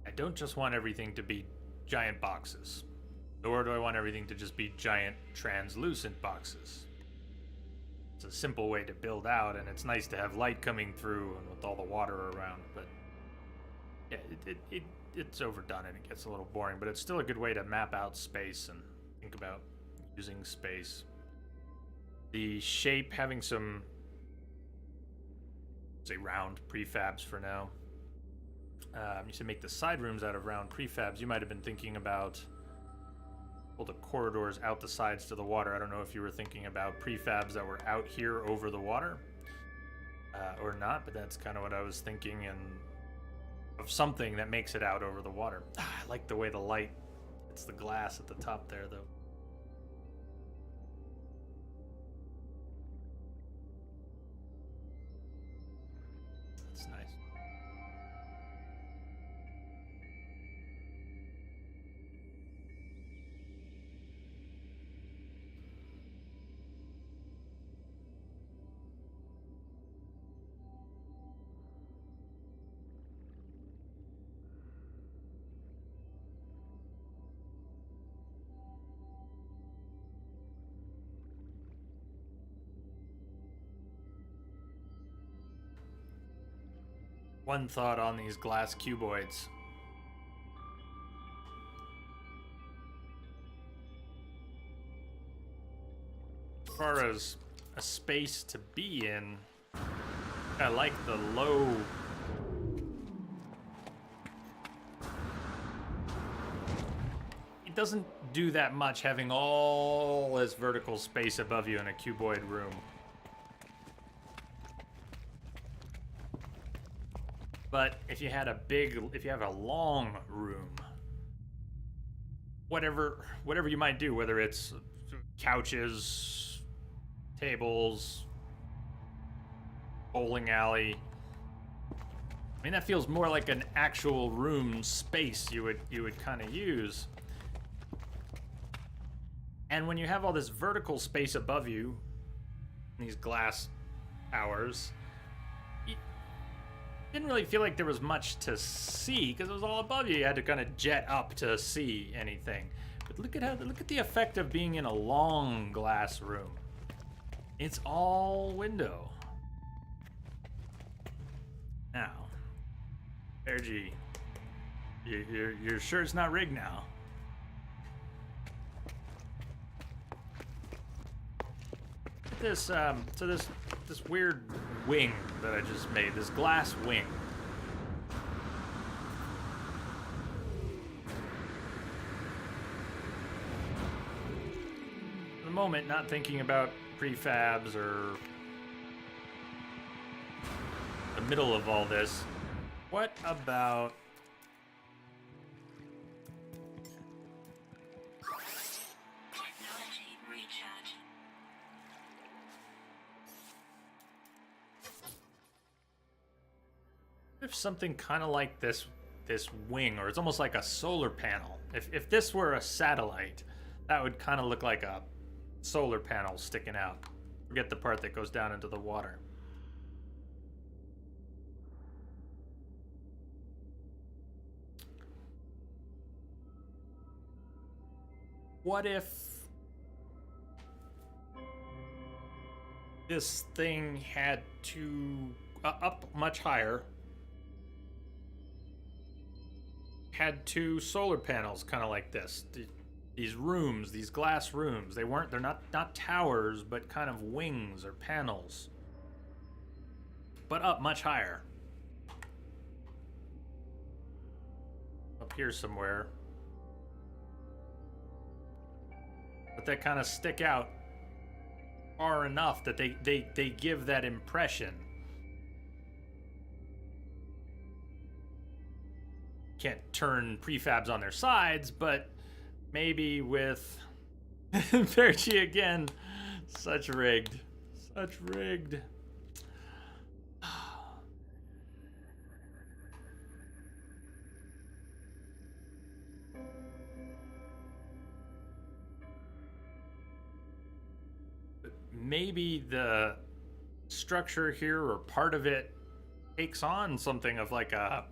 I don't just want everything to be giant boxes, nor do I want everything to just be giant translucent boxes. It's a simple way to build out, and it's nice to have light coming through and with all the water around, but yeah, it's overdone and it gets a little boring, but it's still a good way to map out space and think about using space. The shape, having some, say, round prefabs for now. You should make the side rooms out of round prefabs. You might have been thinking about pull the corridors out the sides to the water. I don't know if you were thinking about prefabs that were out here over the water or not, but that's kind of what I was thinking, and of something that makes it out over the water. I like the way the light hits the glass at the top there, though. That's nice. One thought on these glass cuboids. As far as a space to be in, I like the low. It doesn't do that much having all this vertical space above you in a cuboid room. But if you had if you have a long room, whatever you might do, whether it's couches, tables, bowling alley, I mean, that feels more like an actual room space you would kind of use. And when you have all this vertical space above you, these glass towers, didn't really feel like there was much to see because it was all above you. You had to kind of jet up to see anything. But look at the effect of being in a long glass room. It's all window. Now, Ergy, you're sure it's not rigged now? this this weird wing that I just made, this glass wing. For the moment, not thinking about prefabs or the middle of all this. What about technology recharge? if something kind of like this wing, or it's almost like a solar panel. If this were a satellite, that would kind of look like a solar panel sticking out. Forget the part that goes down into the water. What if this thing had up much higher, had two solar panels kind of like this? These rooms, these glass rooms, they're not towers, but kind of wings or panels, but up much higher. Up here somewhere. But that kind of stick out far enough that they give that impression. Can't turn prefabs on their sides, but maybe with Perchi again. Such rigged. Such rigged. Maybe the structure here, or part of it, takes on something of like an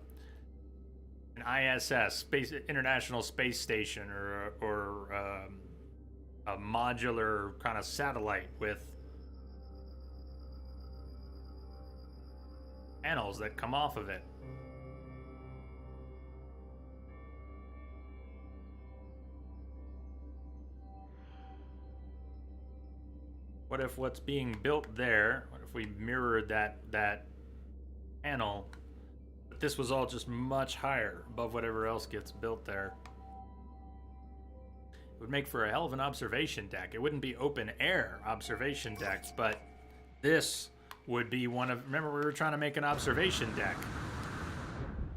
ISS, International Space Station, or a modular kind of satellite with panels that come off of it. What if what's being built there, what if we mirrored that panel, but this was all just much higher above whatever else gets built there? It would make for a hell of an observation deck. It wouldn't be open air observation decks, but this would be one of, remember we were trying to make an observation deck?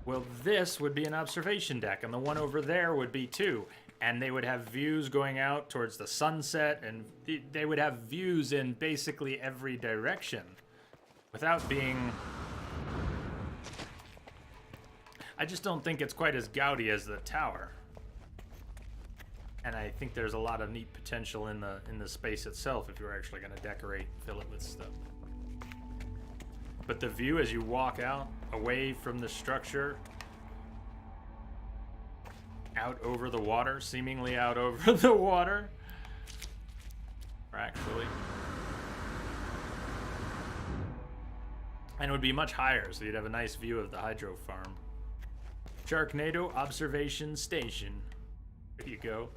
Well, this would be an observation deck, and the one over there would be too. And they would have views going out towards the sunset, and they would have views in basically every direction without being... I just don't think it's quite as gaudy as the tower. And I think there's a lot of neat potential in the space itself if you're actually going to decorate, fill it with stuff. But the view as you walk out, away from the structure, out over the water, seemingly out over the water, or actually, and it would be much higher, so you'd have a nice view of the hydro farm. Sharknado Observation Station. There you go.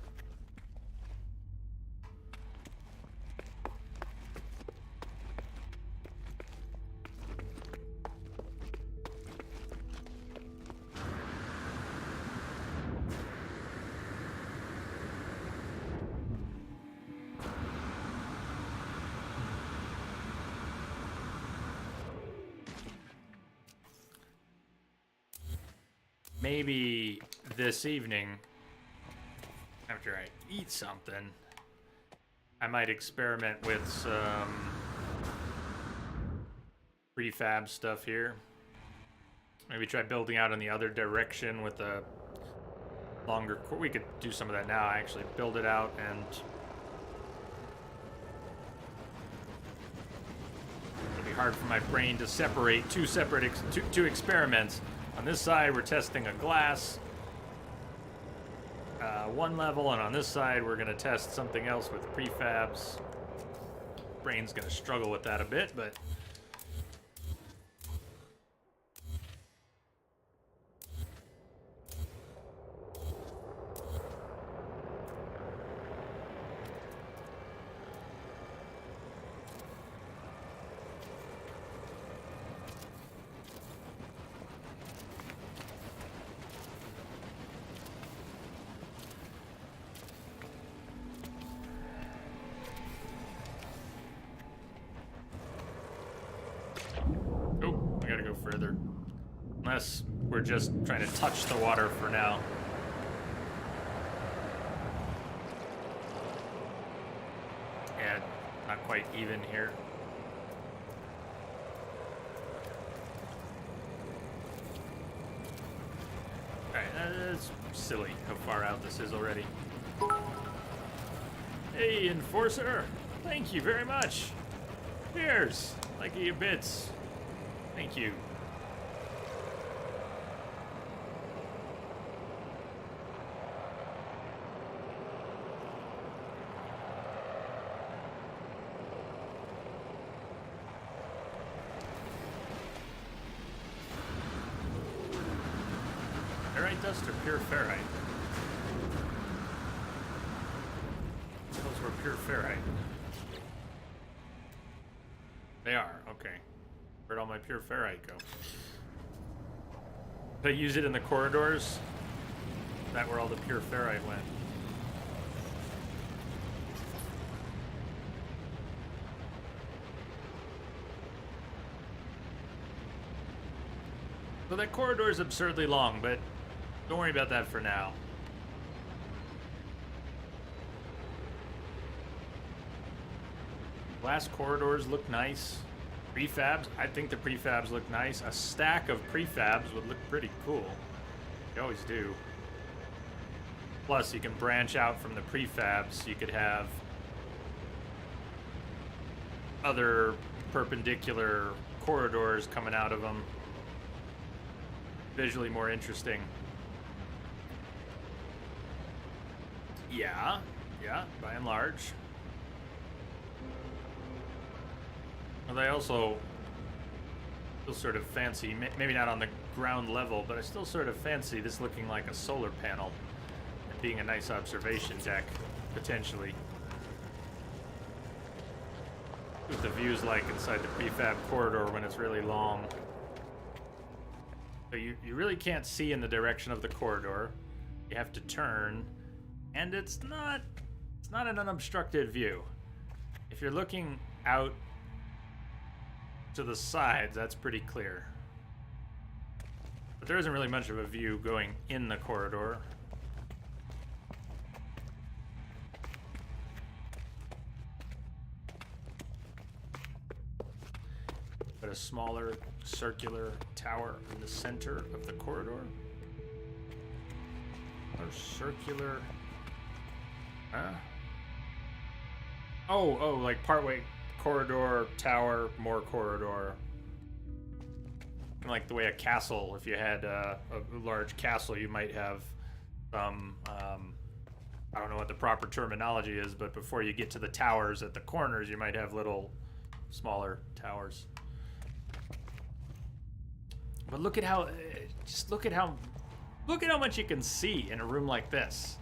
Maybe this evening, after I eat something, I might experiment with some prefab stuff here. Maybe try building out in the other direction with a longer core. We could do some of that now, actually. Build it out and... it'd be hard for my brain to separate two experiments. On this side, we're testing a glass, one level, and on this side, we're going to test something else with prefabs. Brain's going to struggle with that a bit, but... further. Unless we're just trying to touch the water for now. Yeah, not quite even here. Alright, that's silly how far out this is already. Hey, Enforcer! Thank you very much! Cheers! Like you bits. Thank you. Ferrite dust or pure ferrite? Those were pure ferrite. They are, okay. Where'd all my pure ferrite go? Did I use it in the corridors? Is that where all the pure ferrite went? So that corridor is absurdly long, but don't worry about that for now. Glass corridors look nice. Prefabs, I think the prefabs look nice. A stack of prefabs would look pretty cool. They always do. Plus, you can branch out from the prefabs. You could have other perpendicular corridors coming out of them. Visually more interesting. Yeah, by and large. Well, they also still sort of fancy, maybe not on the ground level, but I still sort of fancy this looking like a solar panel and being a nice observation deck, potentially. What the view's like inside the prefab corridor when it's really long. So you really can't see in the direction of the corridor. You have to turn, and it's not an unobstructed view. If you're looking out to the sides, that's pretty clear. But there isn't really much of a view going in the corridor. But a smaller circular tower in the center of the corridor. Or circular... Huh? Oh, like partway corridor, tower, more corridor. Like the way a castle, if you had a large castle, you might have some, I don't know what the proper terminology is, but before you get to the towers at the corners, you might have little smaller towers. But look at how, just look at how much you can see in a room like this.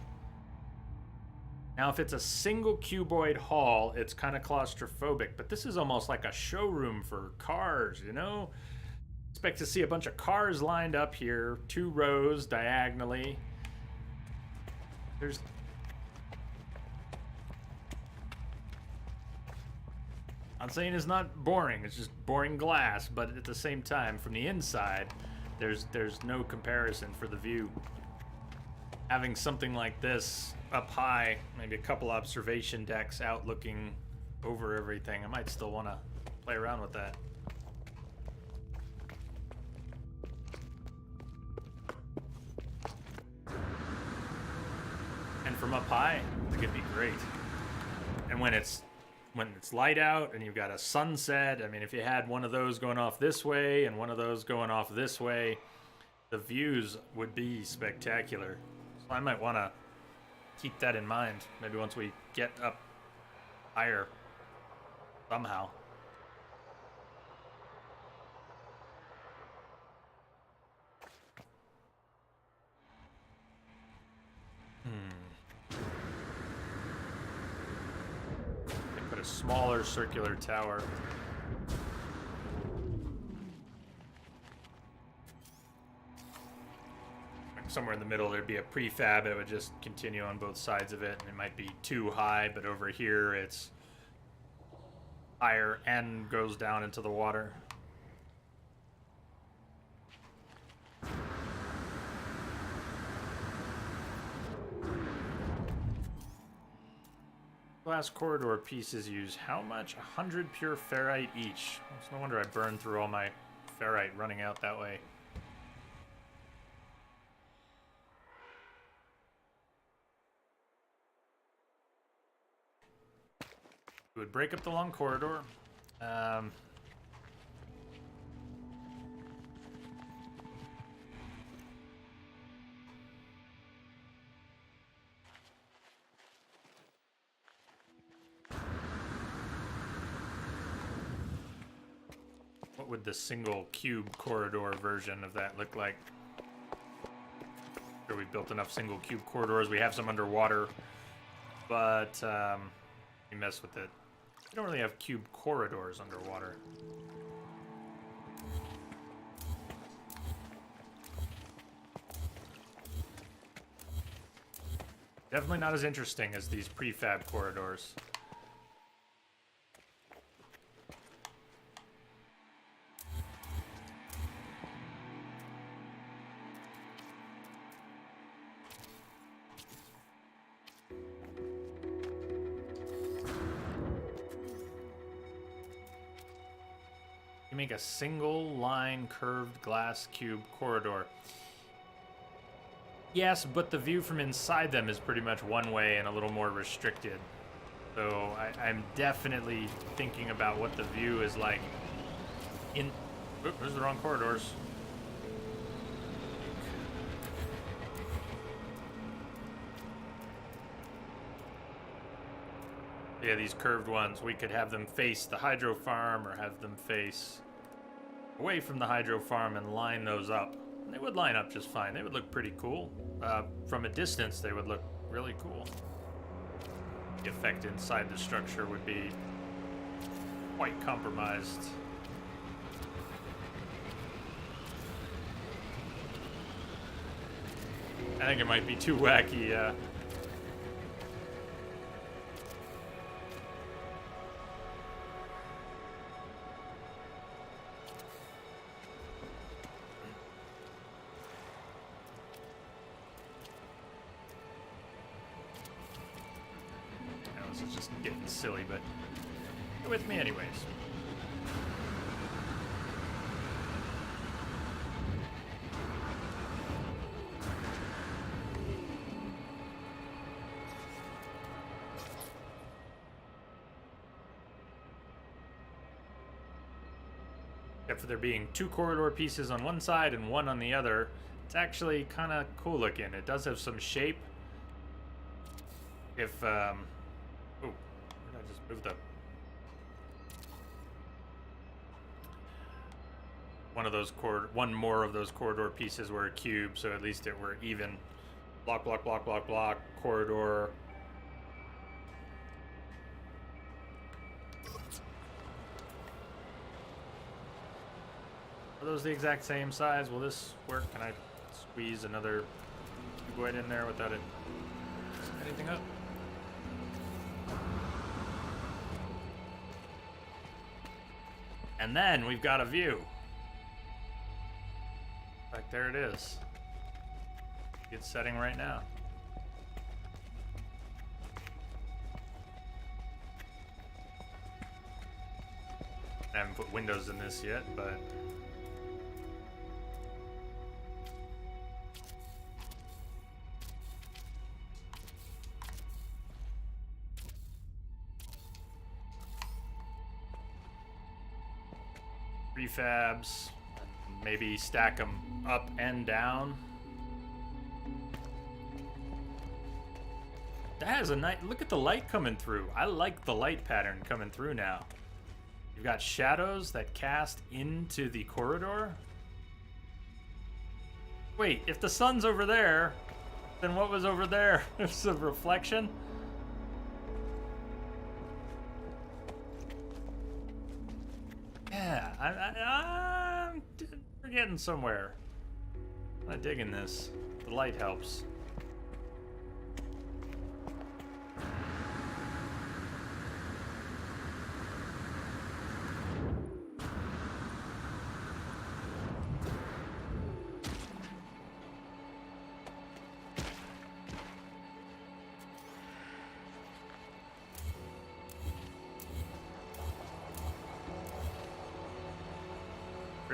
Now, if it's a single cuboid hall, it's kind of claustrophobic, but this is almost like a showroom for cars, you know? Expect to see a bunch of cars lined up here, 2 rows diagonally. I'm saying it's not boring, it's just boring glass, but at the same time, from the inside, there's no comparison for the view. Having something like this up high, maybe a couple observation decks out looking over everything, I might still want to play around with that. And from up high, I think it'd be great. And when it's light out and you've got a sunset, I mean, if you had one of those going off this way and one of those going off this way, the views would be spectacular. So I might want to keep that in mind, maybe once we get up higher somehow. They put a smaller circular tower. Somewhere in the middle there'd be a prefab. It would just continue on both sides of it, and it might be too high, but over here it's higher and goes down into the water. Glass corridor pieces use how much? 100 pure ferrite each. It's no wonder I burned through all my ferrite running out that way. It would break up the long corridor. What would the single cube corridor version of that look like? Sure, we built enough single cube corridors. We have some underwater, but we mess with it. We don't really have cube corridors underwater. Definitely not as interesting as these prefab corridors. Make a single line curved glass cube corridor. Yes, but the view from inside them is pretty much one way and a little more restricted. So I'm definitely thinking about what the view is like in... Oop, those are the wrong corridors. Yeah, these curved ones, we could have them face the hydro farm or have them face away from the hydro farm and line those up. They would line up just fine. They would look pretty cool. From a distance, they would look really cool. The effect inside the structure would be quite compromised. I think it might be too wacky, yeah. This is just getting silly, but go with me anyways. Except for there being two corridor pieces on one side and one on the other, it's actually kind of cool looking. It does have some shape. If, oh, where did I just move the... One more of those corridor pieces were a cube, so at least it were even. Block, block, block, block, block, corridor. Are those the exact same size? Will this work? Can I squeeze another cuboid in there without it anything up? And then we've got a view. Like, there it is. It's setting right now. I haven't put windows in this yet, but... prefabs, maybe stack them up and down. That is a nice, look at the light coming through. I like the light pattern coming through now. You've got shadows that cast into the corridor. Wait, if the sun's over there, then what was over there? It's a reflection? Yeah, I'm getting somewhere. I'm not digging this. The light helps.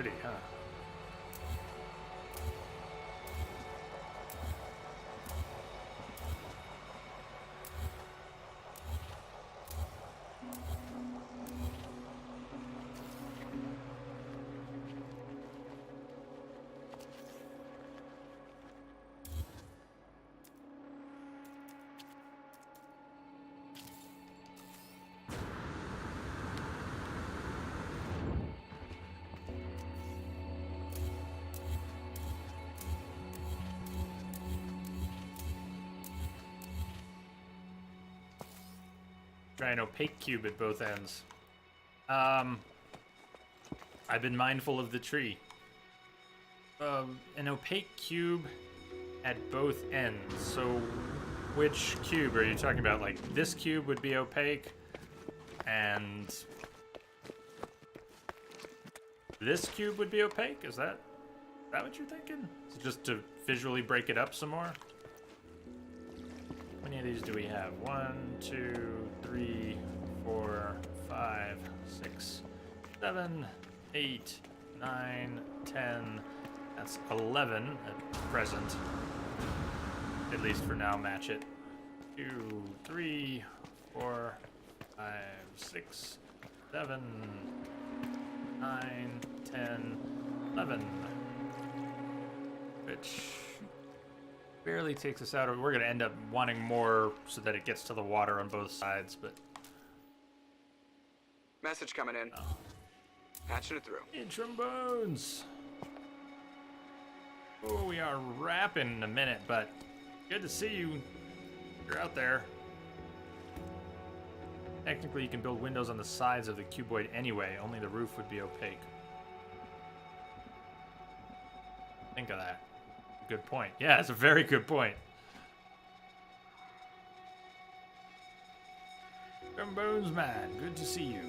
Pretty, huh? Try an opaque cube at both ends. I've been mindful of the tree. An opaque cube at both ends. So, which cube are you talking about? Like, this cube would be opaque, and this cube would be opaque? Is that what you're thinking? Just to visually break it up some more? How many of these do we have? 1, 2, 3, 4, 5, 6, 7, 8, 9, 10. That's 11 at present. At least for now, match it. 2, 3, 4, 5, 6, 7, 9, 10, 11. Which barely takes us out of. We're going to end up wanting more so that it gets to the water on both sides, but. Message coming in. Oh. Patching it through. Hey, trombones. Oh, we are wrapping in a minute, but good to see you. You're out there. Technically, you can build windows on the sides of the cuboid anyway. Only the roof would be opaque. Think of that. Good point. Yeah, it's a very good point. Trombones man, good to see you.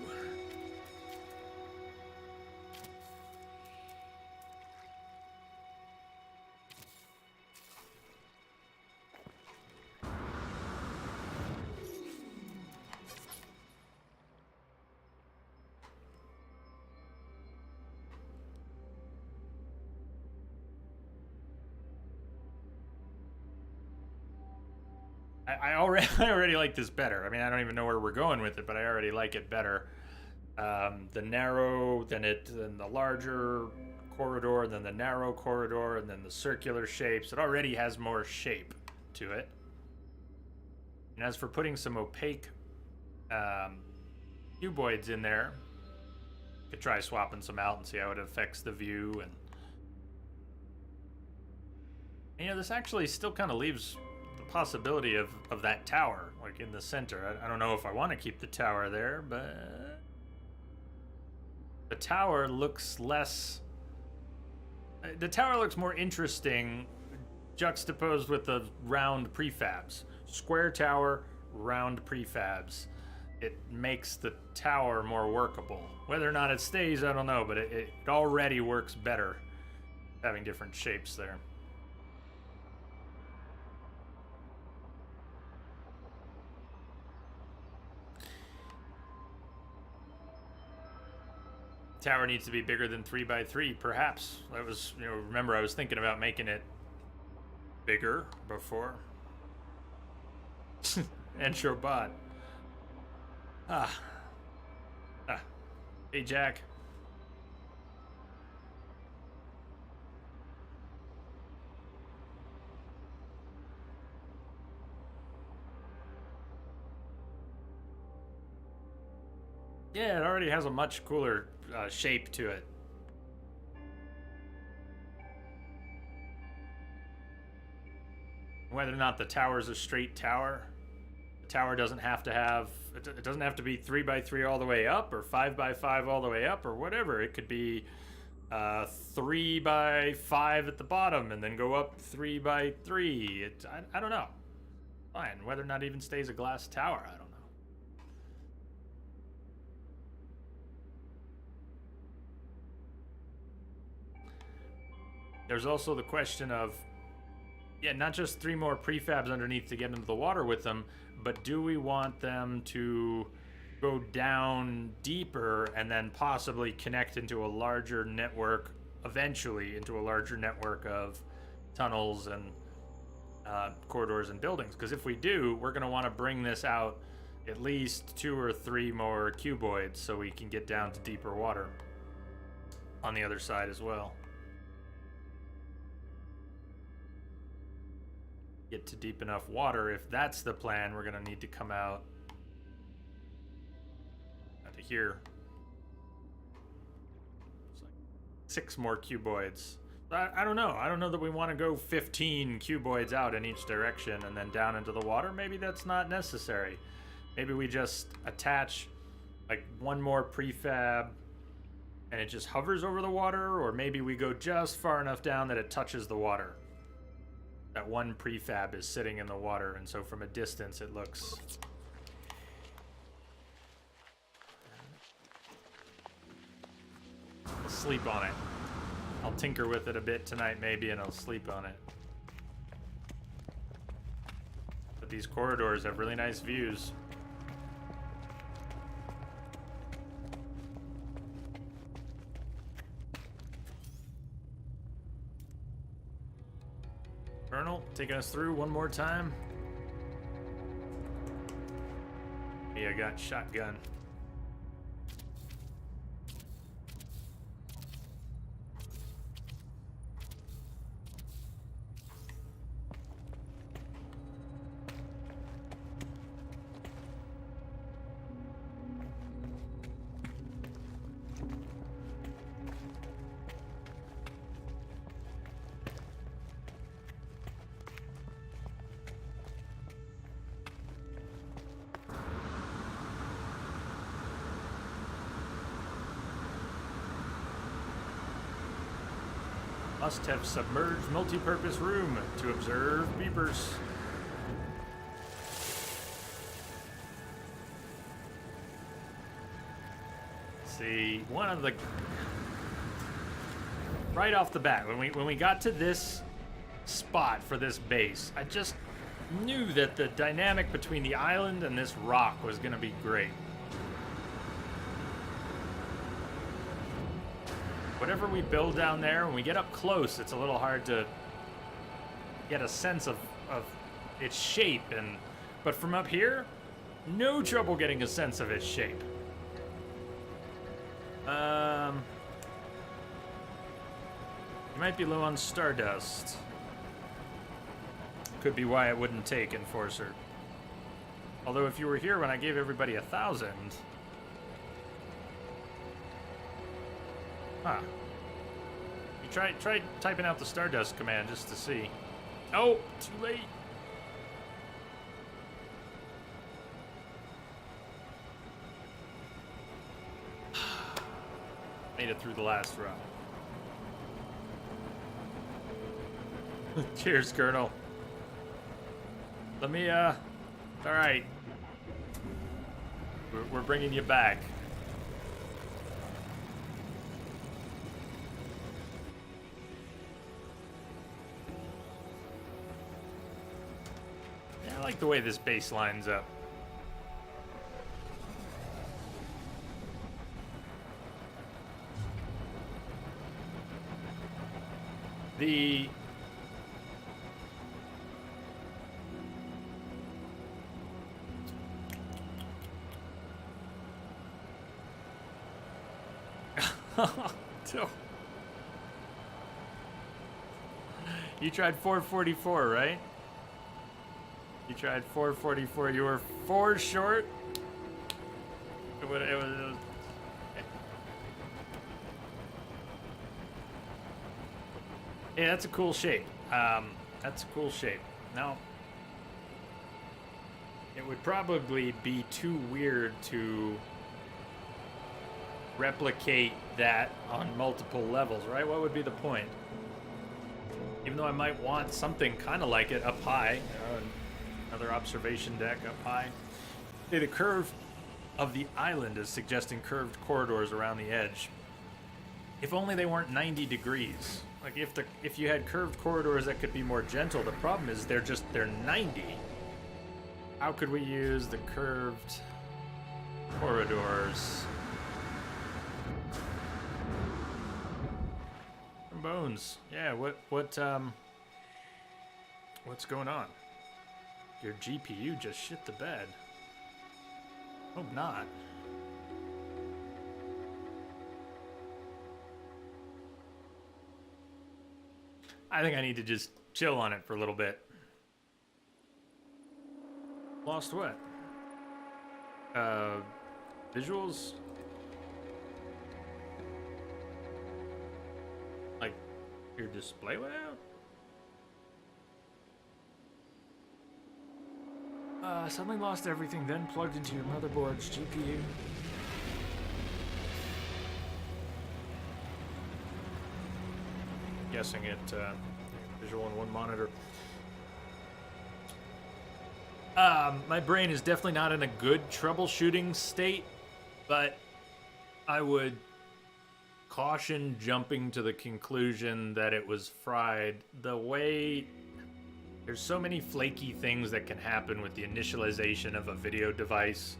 I already like this better. I mean, I don't even know where we're going with it, but I already like it better. The narrow, then the larger corridor, then the narrow corridor, and then the circular shapes. It already has more shape to it. And as for putting some opaque cuboids in there, could try swapping some out and see how it affects the view. And you know, this actually still kind of leaves possibility of that tower like in the center. I don't know if I want to keep the tower there, but the tower looks more interesting juxtaposed with the round prefabs. Square tower, round prefabs. It makes the tower more workable. Whether or not it stays, I don't know, but it already works better having different shapes there. Tower needs to be bigger than 3x3, perhaps. That was, remember I was thinking about making it bigger before. Intro bot. Hey, Jack. Yeah, it already has a much cooler shape to it. Whether or not the tower is a straight tower, the tower doesn't have to have, it doesn't have to be 3x3 all the way up or 5x5 all the way up or whatever. It could be 3x5 at the bottom and then go up 3x3. I don't know. Fine. Whether or not it even stays a glass tower, I don't know. There's also the question of, not just 3 more prefabs underneath to get into the water with them, but do we want them to go down deeper and then possibly connect into a larger network, eventually into a larger network of tunnels and corridors and buildings. Because if we do, we're going to want to bring this out at least 2 or 3 more cuboids so we can get down to deeper water on the other side as well. Get to deep enough water. If that's the plan, we're going to need to come out to here. It's like 6 more cuboids. I don't know. I don't know that we want to go 15 cuboids out in each direction and then down into the water. Maybe that's not necessary. Maybe we just attach like 1 more prefab and it just hovers over the water, or maybe we go just far enough down that it touches the water. That 1 prefab is sitting in the water, and so from a distance it looks... I'll sleep on it. I'll tinker with it a bit tonight maybe, and I'll sleep on it. But these corridors have really nice views. Colonel, taking us through one more time. Yeah, I got shotgun. Must have submerged multi-purpose room to observe beepers. See, one of the... Right off the bat, when we got to this spot for this base, I just knew that the dynamic between the island and this rock was going to be great. Whatever we build down there, when we get up close, it's a little hard to get a sense of its shape, but from up here, no trouble getting a sense of its shape. You might be low on stardust. Could be why it wouldn't take Enforcer. Although if you were here when I gave everybody 1,000... Huh. You try typing out the Stardust command just to see. Oh, too late. Made it through the last run. Cheers, Colonel. Let me, all right. We're bringing you back. I like the way this base lines up. The... You tried 444, right? You tried 444. You were 4 short. It was yeah, that's a cool shape. That's a cool shape. Now, it would probably be too weird to replicate that on multiple levels, right? What would be the point? Even though I might want something kind of like it up high, another observation deck up high. See, the curve of the island is suggesting curved corridors around the edge. If only they weren't 90 degrees. Like if you had curved corridors that could be more gentle, the problem is they're 90. How could we use the curved Corridors. Bones. Yeah, what's going on? Your GPU just shit the bed. Hope not. I think I need to just chill on it for a little bit. Lost what? Visuals? Like, your display went out? Suddenly lost everything, then plugged into your motherboard's GPU. Guessing it, visual on one monitor. My brain is definitely not in a good troubleshooting state, but I would caution jumping to the conclusion that it was fried. The way there's so many flaky things that can happen with the initialization of a video device,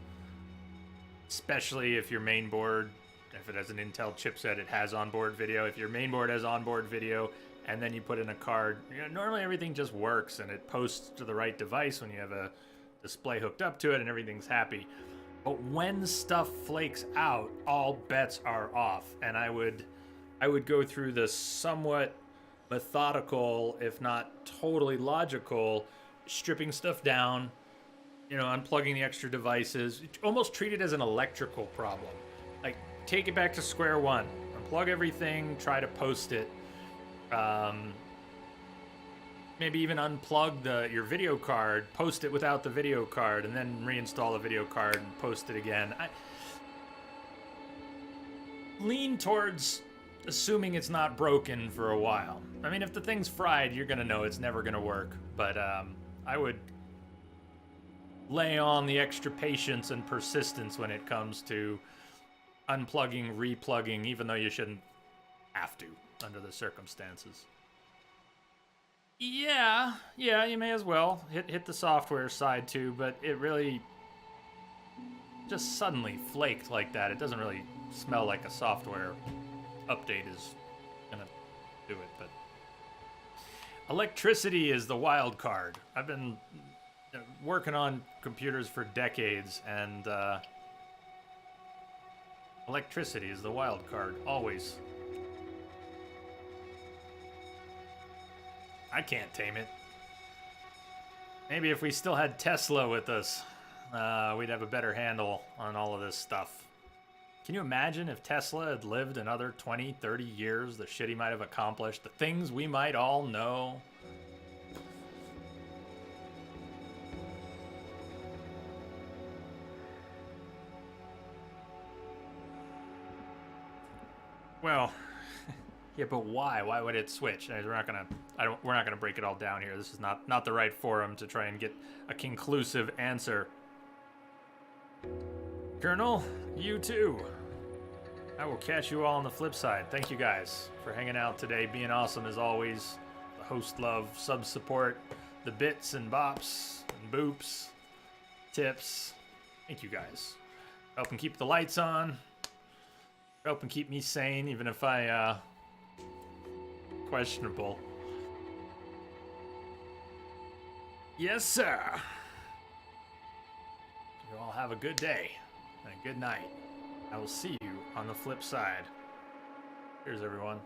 especially if your main board, if it has an Intel chipset, it has onboard video. If your main board has onboard video and then you put in a card, normally everything just works and it posts to the right device when you have a display hooked up to it and everything's happy. But when stuff flakes out, all bets are off. And I would go through the somewhat methodical, if not totally logical, stripping stuff down, unplugging the extra devices, almost treat it as an electrical problem. Like, take it back to square one, unplug everything, try to post it. Maybe even unplug your video card, post it without the video card, and then reinstall the video card and post it again. I lean towards assuming it's not broken for a while. I mean, if the thing's fried, you're gonna know it's never gonna work. But I would lay on the extra patience and persistence when it comes to unplugging, replugging, even though you shouldn't have to under the circumstances. Yeah, you may as well hit the software side too, but it really just suddenly flaked like that. It doesn't really smell like a software update is gonna do it, but electricity is the wild card. I've been working on computers for decades, and electricity is the wild card, always. I can't tame it. Maybe if we still had Tesla with us, we'd have a better handle on all of this stuff. Can you imagine if Tesla had lived another 20, 30 years, the shit he might have accomplished, the things we might all know? Well, yeah, but why? Why would it switch? We're not gonna break it all down here. This is not the right forum to try and get a conclusive answer. Colonel, you too. I will catch you all on the flip side. Thank you guys for hanging out today, being awesome as always. The host love, sub support, the bits and bops and boops, tips. Thank you guys. Helping keep the lights on. Helping keep me sane, even if I questionable. Yes, sir. You all have a good day and a good night. I will see you on the flip side. Cheers, everyone.